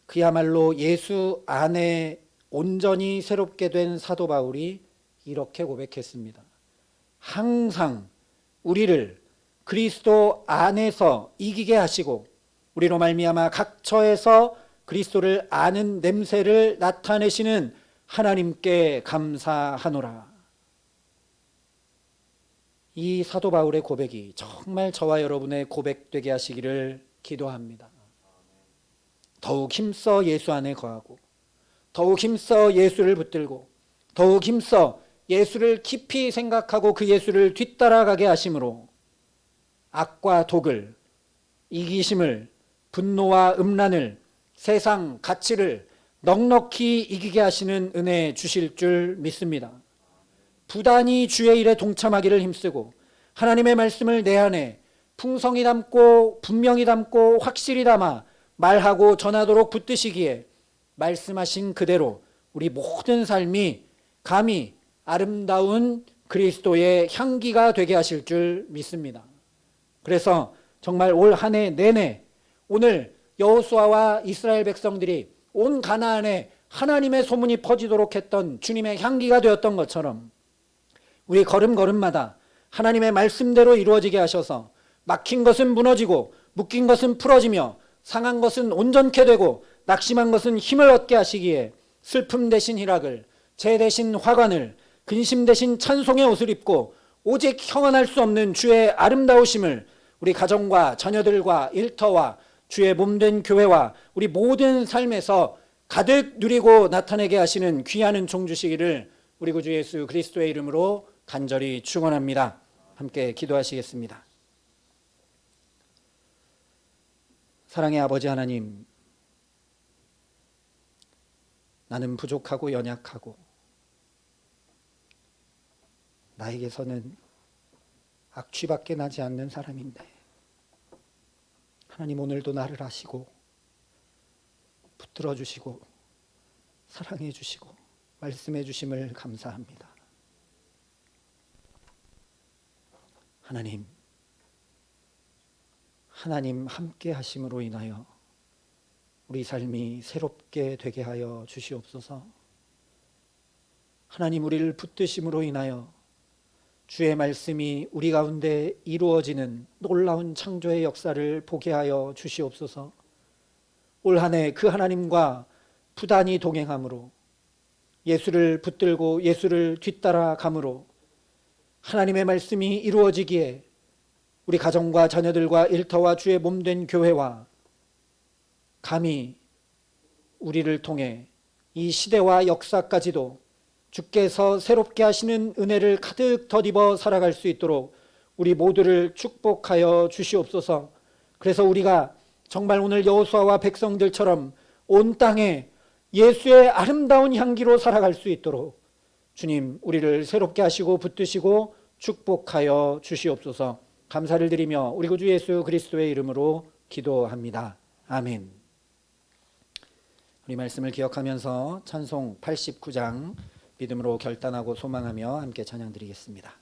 Speaker 1: 그야말로 예수 안에 온전히 새롭게 된 사도 바울이 이렇게 고백했습니다. 항상 우리를 그리스도 안에서 이기게 하시고 우리로 말미암아 각 처에서 그리스도를 아는 냄새를 나타내시는 하나님께 감사하노라. 이 사도 바울의 고백이 정말 저와 여러분의 고백되게 하시기를 기도합니다. 더욱 힘써 예수 안에 거하고 더욱 힘써 예수를 붙들고 더욱 힘써 예수를 깊이 생각하고 그 예수를 뒤따라가게 하심으로 악과 독을, 이기심을, 분노와 음란을, 세상 가치를 넉넉히 이기게 하시는 은혜 주실 줄 믿습니다. 부단히 주의 일에 동참하기를 힘쓰고 하나님의 말씀을 내 안에 풍성히 담고 분명히 담고 확실히 담아 말하고 전하도록 붙드시기에 말씀하신 그대로 우리 모든 삶이 감히 아름다운 그리스도의 향기가 되게 하실 줄 믿습니다. 그래서 정말 올 한 해 내내 오늘 여호수아와 이스라엘 백성들이 온 가나안에 하나님의 소문이 퍼지도록 했던 주님의 향기가 되었던 것처럼 우리 걸음걸음마다 하나님의 말씀대로 이루어지게 하셔서 막힌 것은 무너지고 묶인 것은 풀어지며 상한 것은 온전케 되고 낙심한 것은 힘을 얻게 하시기에 슬픔 대신 희락을, 재 대신 화관을, 근심 대신 찬송의 옷을 입고 오직 형언할 수 없는 주의 아름다우심을 우리 가정과 자녀들과 일터와 주의 몸된 교회와 우리 모든 삶에서 가득 누리고 나타내게 하시는 귀한 은총 주시기를 우리 구주 예수 그리스도의 이름으로 간절히 축원합니다. 함께 기도하시겠습니다. 사랑의 아버지 하나님, 나는 부족하고 연약하고 나에게서는 악취밖에 나지 않는 사람인데 하나님 오늘도 나를 아시고 붙들어 주시고 사랑해 주시고 말씀해 주심을 감사합니다. 하나님 함께 하심으로 인하여 우리 삶이 새롭게 되게 하여 주시옵소서. 하나님 우리를 붙드심으로 인하여 주의 말씀이 우리 가운데 이루어지는 놀라운 창조의 역사를 보게 하여 주시옵소서. 올 한 해 그 하나님과 부단히 동행함으로 예수를 붙들고 예수를 뒤따라감으로 하나님의 말씀이 이루어지기에 우리 가정과 자녀들과 일터와 주의 몸된 교회와 감히 우리를 통해 이 시대와 역사까지도 주께서 새롭게 하시는 은혜를 가득 덧입어 살아갈 수 있도록 우리 모두를 축복하여 주시옵소서. 그래서 우리가 정말 오늘 여호수아와 백성들처럼 온 땅에 예수의 아름다운 향기로 살아갈 수 있도록 주님 우리를 새롭게 하시고 붙드시고 축복하여 주시옵소서. 감사를 드리며 우리 구주 예수 그리스도의 이름으로 기도합니다. 아멘. 우리 말씀을 기억하면서 찬송 89장 믿음으로 결단하고 소망하며 함께 찬양 드리겠습니다.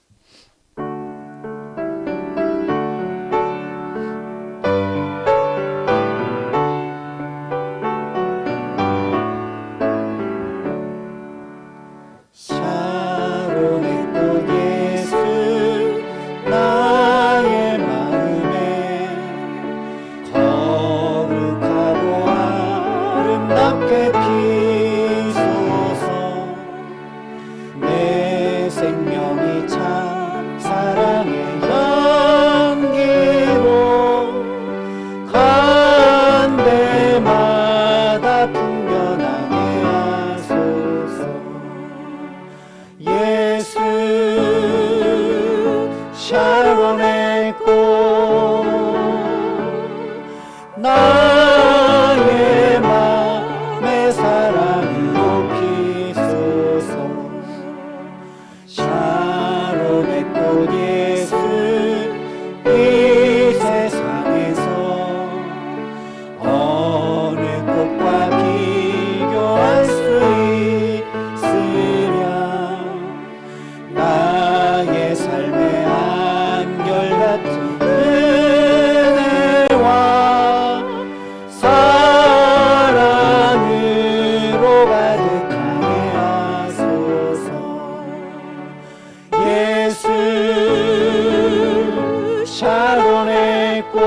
Speaker 2: 샤론의 꽃 예수 나의 마음에 거룩하고 아름답게 피소서. 내 생명이 참 사랑의 향기로 간 데마다 풍겨나게 하소서. 예수 샤론의 꽃 나의 맘에 사랑으로 피소서. 샤론의 꽃 예수 이 세상에서 어느 꽃과 비교할 수 있으랴. 나의 삶의 한결같은 은혜와 사랑으로 가득하게 하소서. 예수 샤론의 꽃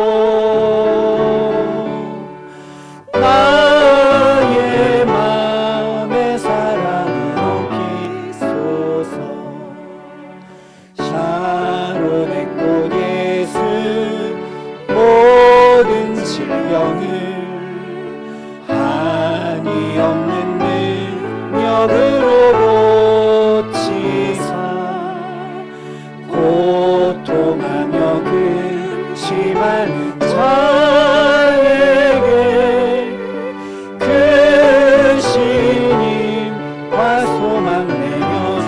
Speaker 2: 나의 맘에 사랑으로 피소서. 샤론의 꽃 예수 모든 질병을 한이 없는 능력으로 고치사 고통하며 근심하는 자에게 그 신임과 소망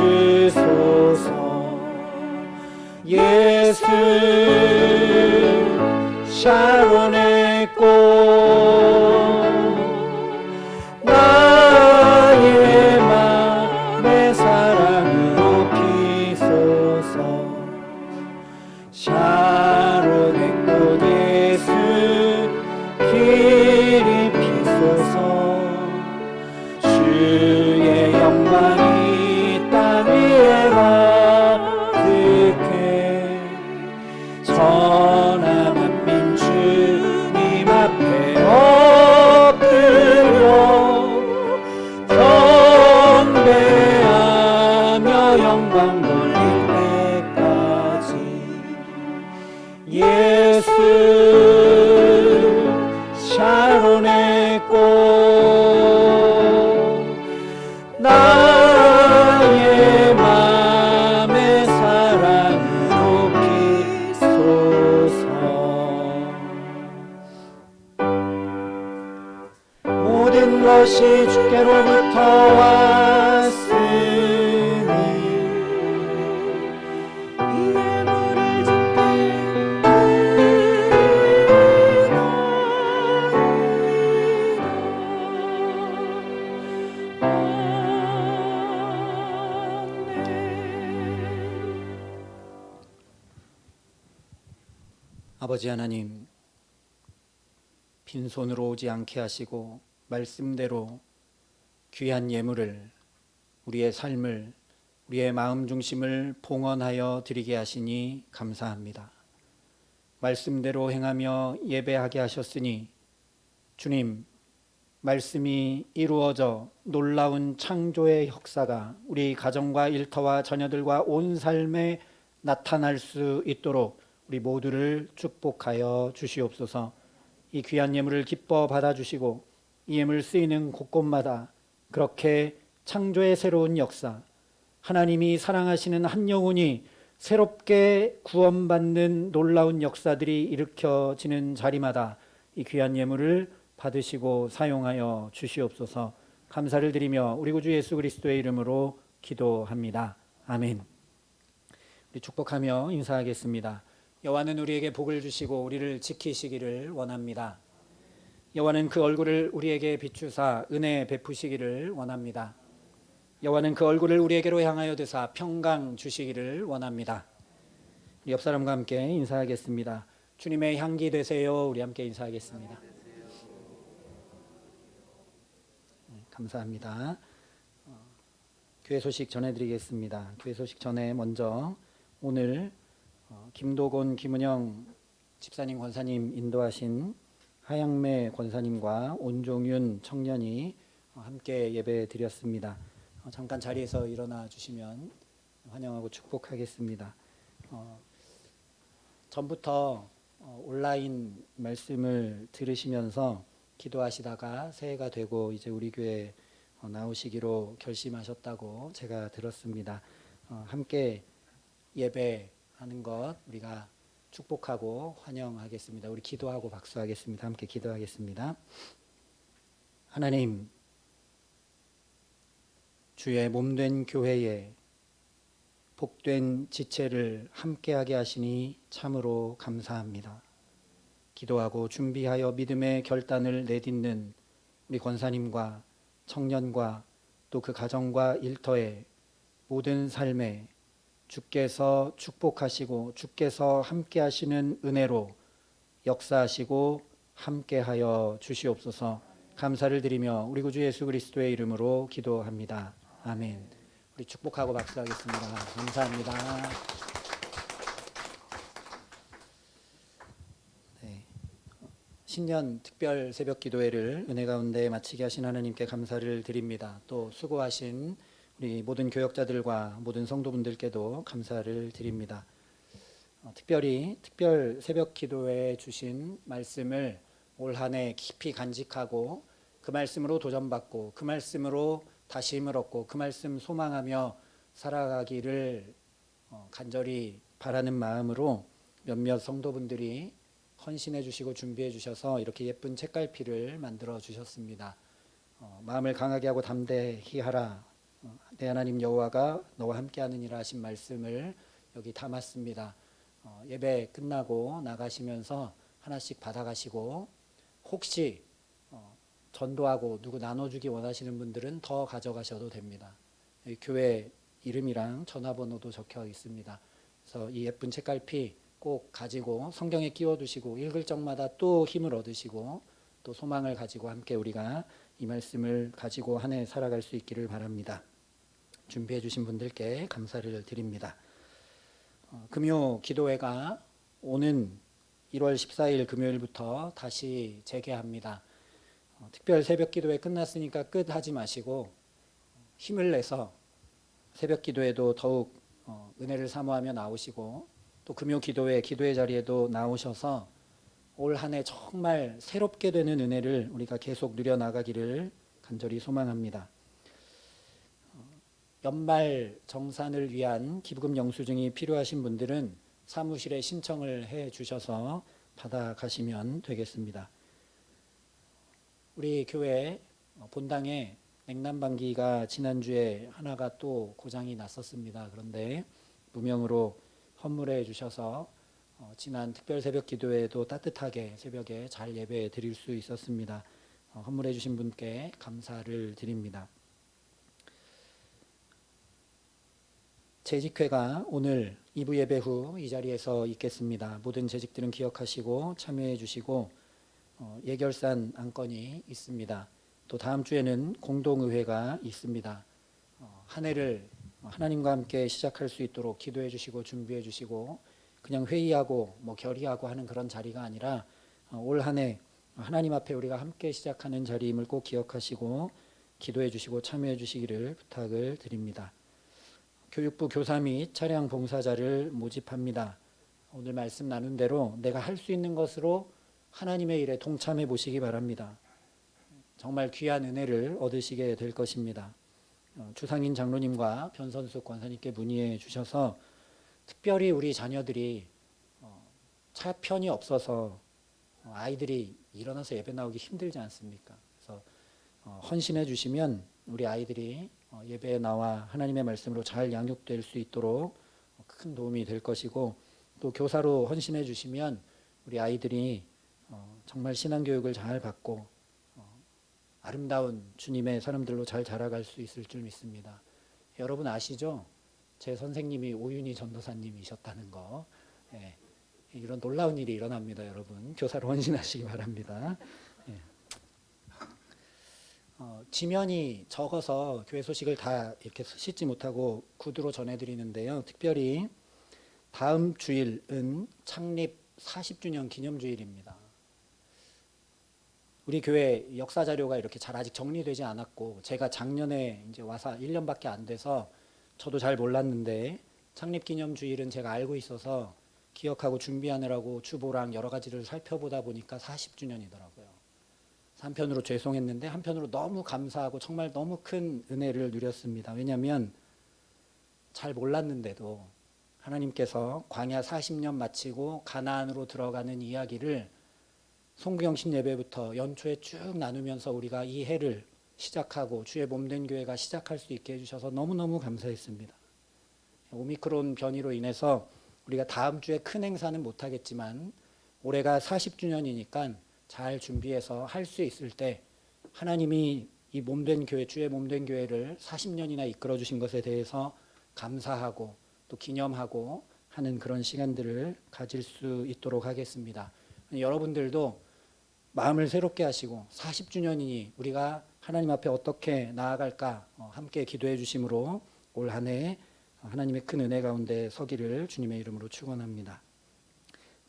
Speaker 2: 내려주소서. 예수 샤론의 꽃 나의 맘에 사랑으로 피소서. 샤론의 꽃 예수 길이 피소서. 주의 영광이 땅 위에 가득해 천하 만민 주님 앞에 엎드려 경배하며 영광 돌릴 때까지. 예수 샤론의 꽃 나의 맘에 사랑으로 피소서. 모든 것이 주께로부터 왔으니 이내 물을
Speaker 1: 아버지 하나님, 빈손으로 오지 않게 하시고 말씀대로 귀한 예물을, 우리의 삶을, 우리의 마음 중심을 봉헌하여 드리게 하시니 감사합니다. 말씀대로 행하며 예배하게 하셨으니 주님, 말씀이 이루어져 놀라운 창조의 역사가 우리 가정과 일터와 자녀들과 온 삶에 나타날 수 있도록 우리 모두를 축복하여 주시옵소서. 이 귀한 예물을 기뻐 받아주시고 이 예물 쓰이는 곳곳마다 그렇게 창조의 새로운 역사, 하나님이 사랑하시는 한 영혼이 새롭게 구원받는 놀라운 역사들이 일으켜지는 자리마다 이 귀한 예물을 받으시고 사용하여 주시옵소서. 감사를 드리며 우리 구주 예수 그리스도의 이름으로 기도합니다. 아멘. 우리 축복하며 인사하겠습니다. 여호와는 우리에게 복을 주시고 우리를 지키시기를 원합니다. 여호와는 그 얼굴을 우리에게 비추사 은혜 베푸시기를 원합니다. 여호와는 그 얼굴을 우리에게로 향하여 드사 평강 주시기를 원합니다. 우리 옆 사람과 함께 인사하겠습니다. 주님의 향기 되세요. 우리 함께 인사하겠습니다. 감사합니다. 교회 소식 전해드리겠습니다. 교회 소식 전에 먼저 오늘 김도곤, 김은영 집사님, 권사님 인도하신 하양매 권사님과 온종윤 청년이 함께 예배 드렸습니다. 잠깐 자리에서 일어나 주시면 환영하고 축복하겠습니다. 전부터 온라인 말씀을 들으시면서 기도하시다가 새해가 되고 이제 우리 교회 나오시기로 결심하셨다고 제가 들었습니다. 함께 예배하는 것 우리가 축복하고 환영하겠습니다. 우리 기도하고 박수하겠습니다. 함께 기도하겠습니다. 하나님, 주의 몸된 교회에 복된 지체를 함께하게 하시니 참으로 감사합니다. 기도하고 준비하여 믿음의 결단을 내딛는 우리 권사님과 청년과 또 그 가정과 일터의 모든 삶에 주께서 축복하시고 주께서 함께하시는 은혜로 역사하시고 함께하여 주시옵소서. 감사를 드리며 우리 구주 예수 그리스도의 이름으로 기도합니다. 아멘. 우리 축복하고 박수하겠습니다. 감사합니다. 네. 신년 특별 새벽 기도회를 은혜 가운데 마치게 하신 하나님께 감사를 드립니다. 또 수고하신 우리 모든 교역자들과 모든 성도분들께도 감사를 드립니다. 특별히 특별 새벽 기도회에 주신 말씀을 올 한 해 깊이 간직하고 그 말씀으로 도전받고 그 말씀으로 다시 힘을 얻고 그 말씀 소망하며 살아가기를 간절히 바라는 마음으로 몇몇 성도분들이 헌신해 주시고 준비해 주셔서 이렇게 예쁜 책갈피를 만들어 주셨습니다. 마음을 강하게 하고 담대히 하라. 내 하나님 여호와가 너와 함께하느니라 하신 말씀을 여기 담았습니다. 예배 끝나고 나가시면서 하나씩 받아가시고 혹시 전도하고 누구 나눠주기 원하시는 분들은 더 가져가셔도 됩니다. 여기 교회 이름이랑 전화번호도 적혀 있습니다. 그래서 이 예쁜 책갈피 꼭 가지고 성경에 끼워두시고 읽을 적마다 또 힘을 얻으시고 또 소망을 가지고 함께 우리가 이 말씀을 가지고 한 해 살아갈 수 있기를 바랍니다. 준비해 주신 분들께 감사를 드립니다. 금요 기도회가 오는 1월 14일 금요일부터 다시 재개합니다. 특별 새벽 기도회 끝났으니까 끝 하지 마시고 힘을 내서 새벽 기도회도 더욱 은혜를 사모하며 나오시고 또 금요 기도회 기도회 자리에도 나오셔서 올 한 해 정말 새롭게 되는 은혜를 우리가 계속 누려나가기를 간절히 소망합니다. 연말 정산을 위한 기부금 영수증이 필요하신 분들은 사무실에 신청을 해 주셔서 받아가시면 되겠습니다. 우리 교회 본당에 냉난방기가 지난주에 하나가 또 고장이 났었습니다. 그런데 무명으로 헌물해 주셔서 지난 특별 새벽 기도회에도 따뜻하게 새벽에 잘 예배 드릴 수 있었습니다. 헌물해 주신 분께 감사를 드립니다. 재직회가 오늘 2부 예배 후 이 자리에서 있겠습니다. 모든 재직들은 기억하시고 참여해 주시고 예결산 안건이 있습니다. 또 다음 주에는 공동의회가 있습니다. 한 해를 하나님과 함께 시작할 수 있도록 기도해 주시고 준비해 주시고 그냥 회의하고 결의하고 하는 그런 자리가 아니라 올 한 해 하나님 앞에 우리가 함께 시작하는 자리임을 꼭 기억하시고 기도해 주시고 참여해 주시기를 부탁을 드립니다. 교육부 교사 및 차량 봉사자를 모집합니다. 오늘 말씀 나눈 대로 내가 할 수 있는 것으로 하나님의 일에 동참해 보시기 바랍니다. 정말 귀한 은혜를 얻으시게 될 것입니다. 주상인 장로님과 변선숙 권사님께 문의해 주셔서 특별히 우리 자녀들이 차 편이 없어서 아이들이 일어나서 예배 나오기 힘들지 않습니까? 그래서 헌신해 주시면 우리 아이들이 예배에 나와 하나님의 말씀으로 잘 양육될 수 있도록 큰 도움이 될 것이고, 또 교사로 헌신해 주시면 우리 아이들이 정말 신앙교육을 잘 받고 아름다운 주님의 사람들로 잘 자라갈 수 있을 줄 믿습니다. 여러분 아시죠? 제 선생님이 오윤희 전도사님이셨다는 거. 예, 이런 놀라운 일이 일어납니다. 여러분 교사로 헌신하시기 바랍니다. 예. 지면이 적어서 교회 소식을 다 이렇게 싣지 못하고 구두로 전해드리는데요. 특별히 다음 주일은 창립 40주년 기념주일입니다. 우리 교회 역사 자료가 이렇게 잘 아직 정리되지 않았고, 제가 작년에 이제 와서 1년밖에 안 돼서 저도 잘 몰랐는데, 창립 기념주일은 제가 알고 있어서 기억하고 준비하느라고 주보랑 여러 가지를 살펴보다 보니까 40주년이더라고요. 한편으로 죄송했는데 한편으로 너무 감사하고 정말 너무 큰 은혜를 누렸습니다. 왜냐하면 잘 몰랐는데도 하나님께서 광야 40년 마치고 가나안으로 들어가는 이야기를 송구영신 예배부터 연초에 쭉 나누면서 우리가 이 해를 시작하고 주의 몸된 교회가 시작할 수 있게 해주셔서 너무너무 감사했습니다. 오미크론 변이로 인해서 우리가 다음 주에 큰 행사는 못하겠지만 올해가 40주년이니까 잘 준비해서 할 수 있을 때 하나님이 이 몸된 교회, 주의 몸된 교회를 40년이나 이끌어 주신 것에 대해서 감사하고 또 기념하고 하는 그런 시간들을 가질 수 있도록 하겠습니다. 여러분들도 마음을 새롭게 하시고 40주년이니 우리가 하나님 앞에 어떻게 나아갈까 함께 기도해 주심으로 올 한 해 하나님의 큰 은혜 가운데 서기를 주님의 이름으로 축원합니다.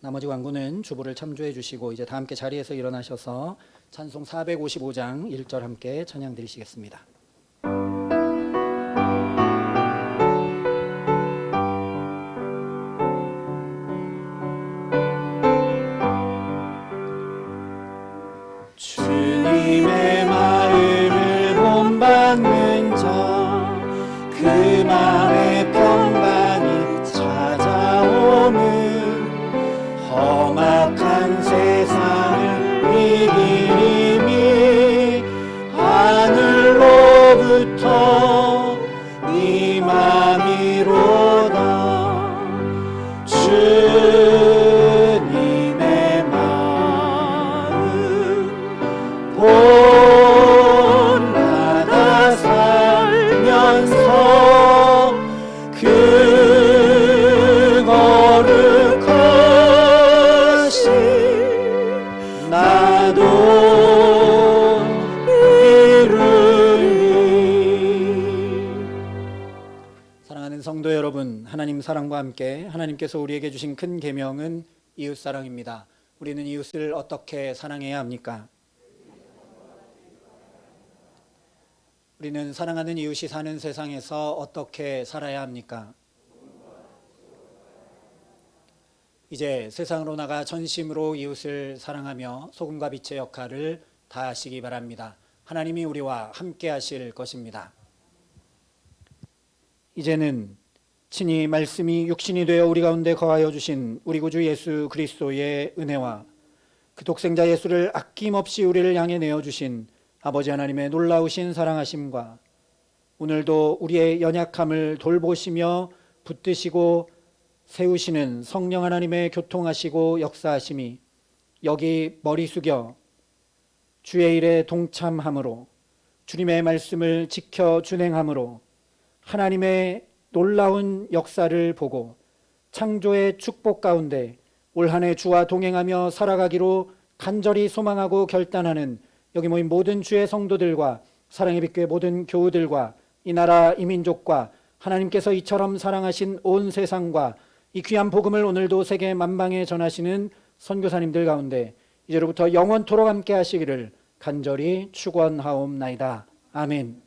Speaker 1: 나머지 광고는 주보를 참조해 주시고 이제 다 함께 자리에서 일어나셔서 찬송 455장 1절 함께 찬양 드리시겠습니다.
Speaker 2: 주님의 마음을 본받는 자 그 마음에 평강이 찾아오는 험악한 세상을 이기니 하늘로부터 임함이로다. 주님의 마음 본받아 살면서 그 거룩하신 나도 이루리.
Speaker 1: 사랑하는 성도 여러분, 하나님 사랑과 함께 하나님께서 우리에게 주신 큰 계명은 이웃사랑입니다. 우리는 이웃을 어떻게 사랑해야 합니까? 우리는 사랑하는 이웃이 사는 세상에서 어떻게 살아야 합니까? 이제 세상으로 나가 전심으로 이웃을 사랑하며 소금과 빛의 역할을 다하시기 바랍니다. 하나님이 우리와 함께 하실 것입니다. 이제는 친히 말씀이 육신이 되어 우리 가운데 거하여 주신 우리 구주 예수 그리스도의 은혜와 그 독생자 예수를 아낌없이 우리를 향해 내어주신 아버지 하나님의 놀라우신 사랑하심과 오늘도 우리의 연약함을 돌보시며 붙드시고 세우시는 성령 하나님의 교통하시고 역사하심이 여기 머리 숙여 주의 일에 동참함으로 주님의 말씀을 지켜 준행함으로 하나님의 놀라운 역사를 보고 창조의 축복 가운데 올 한 해 주와 동행하며 살아가기로 간절히 소망하고 결단하는 여기 모인 모든 주의 성도들과 사랑의 빛교회 모든 교우들과 이 나라 이 민족과 하나님께서 이처럼 사랑하신 온 세상과 이 귀한 복음을 오늘도 세계 만방에 전하시는 선교사님들 가운데 이제로부터 영원토록 함께 하시기를 간절히 축원하옵나이다. 아멘.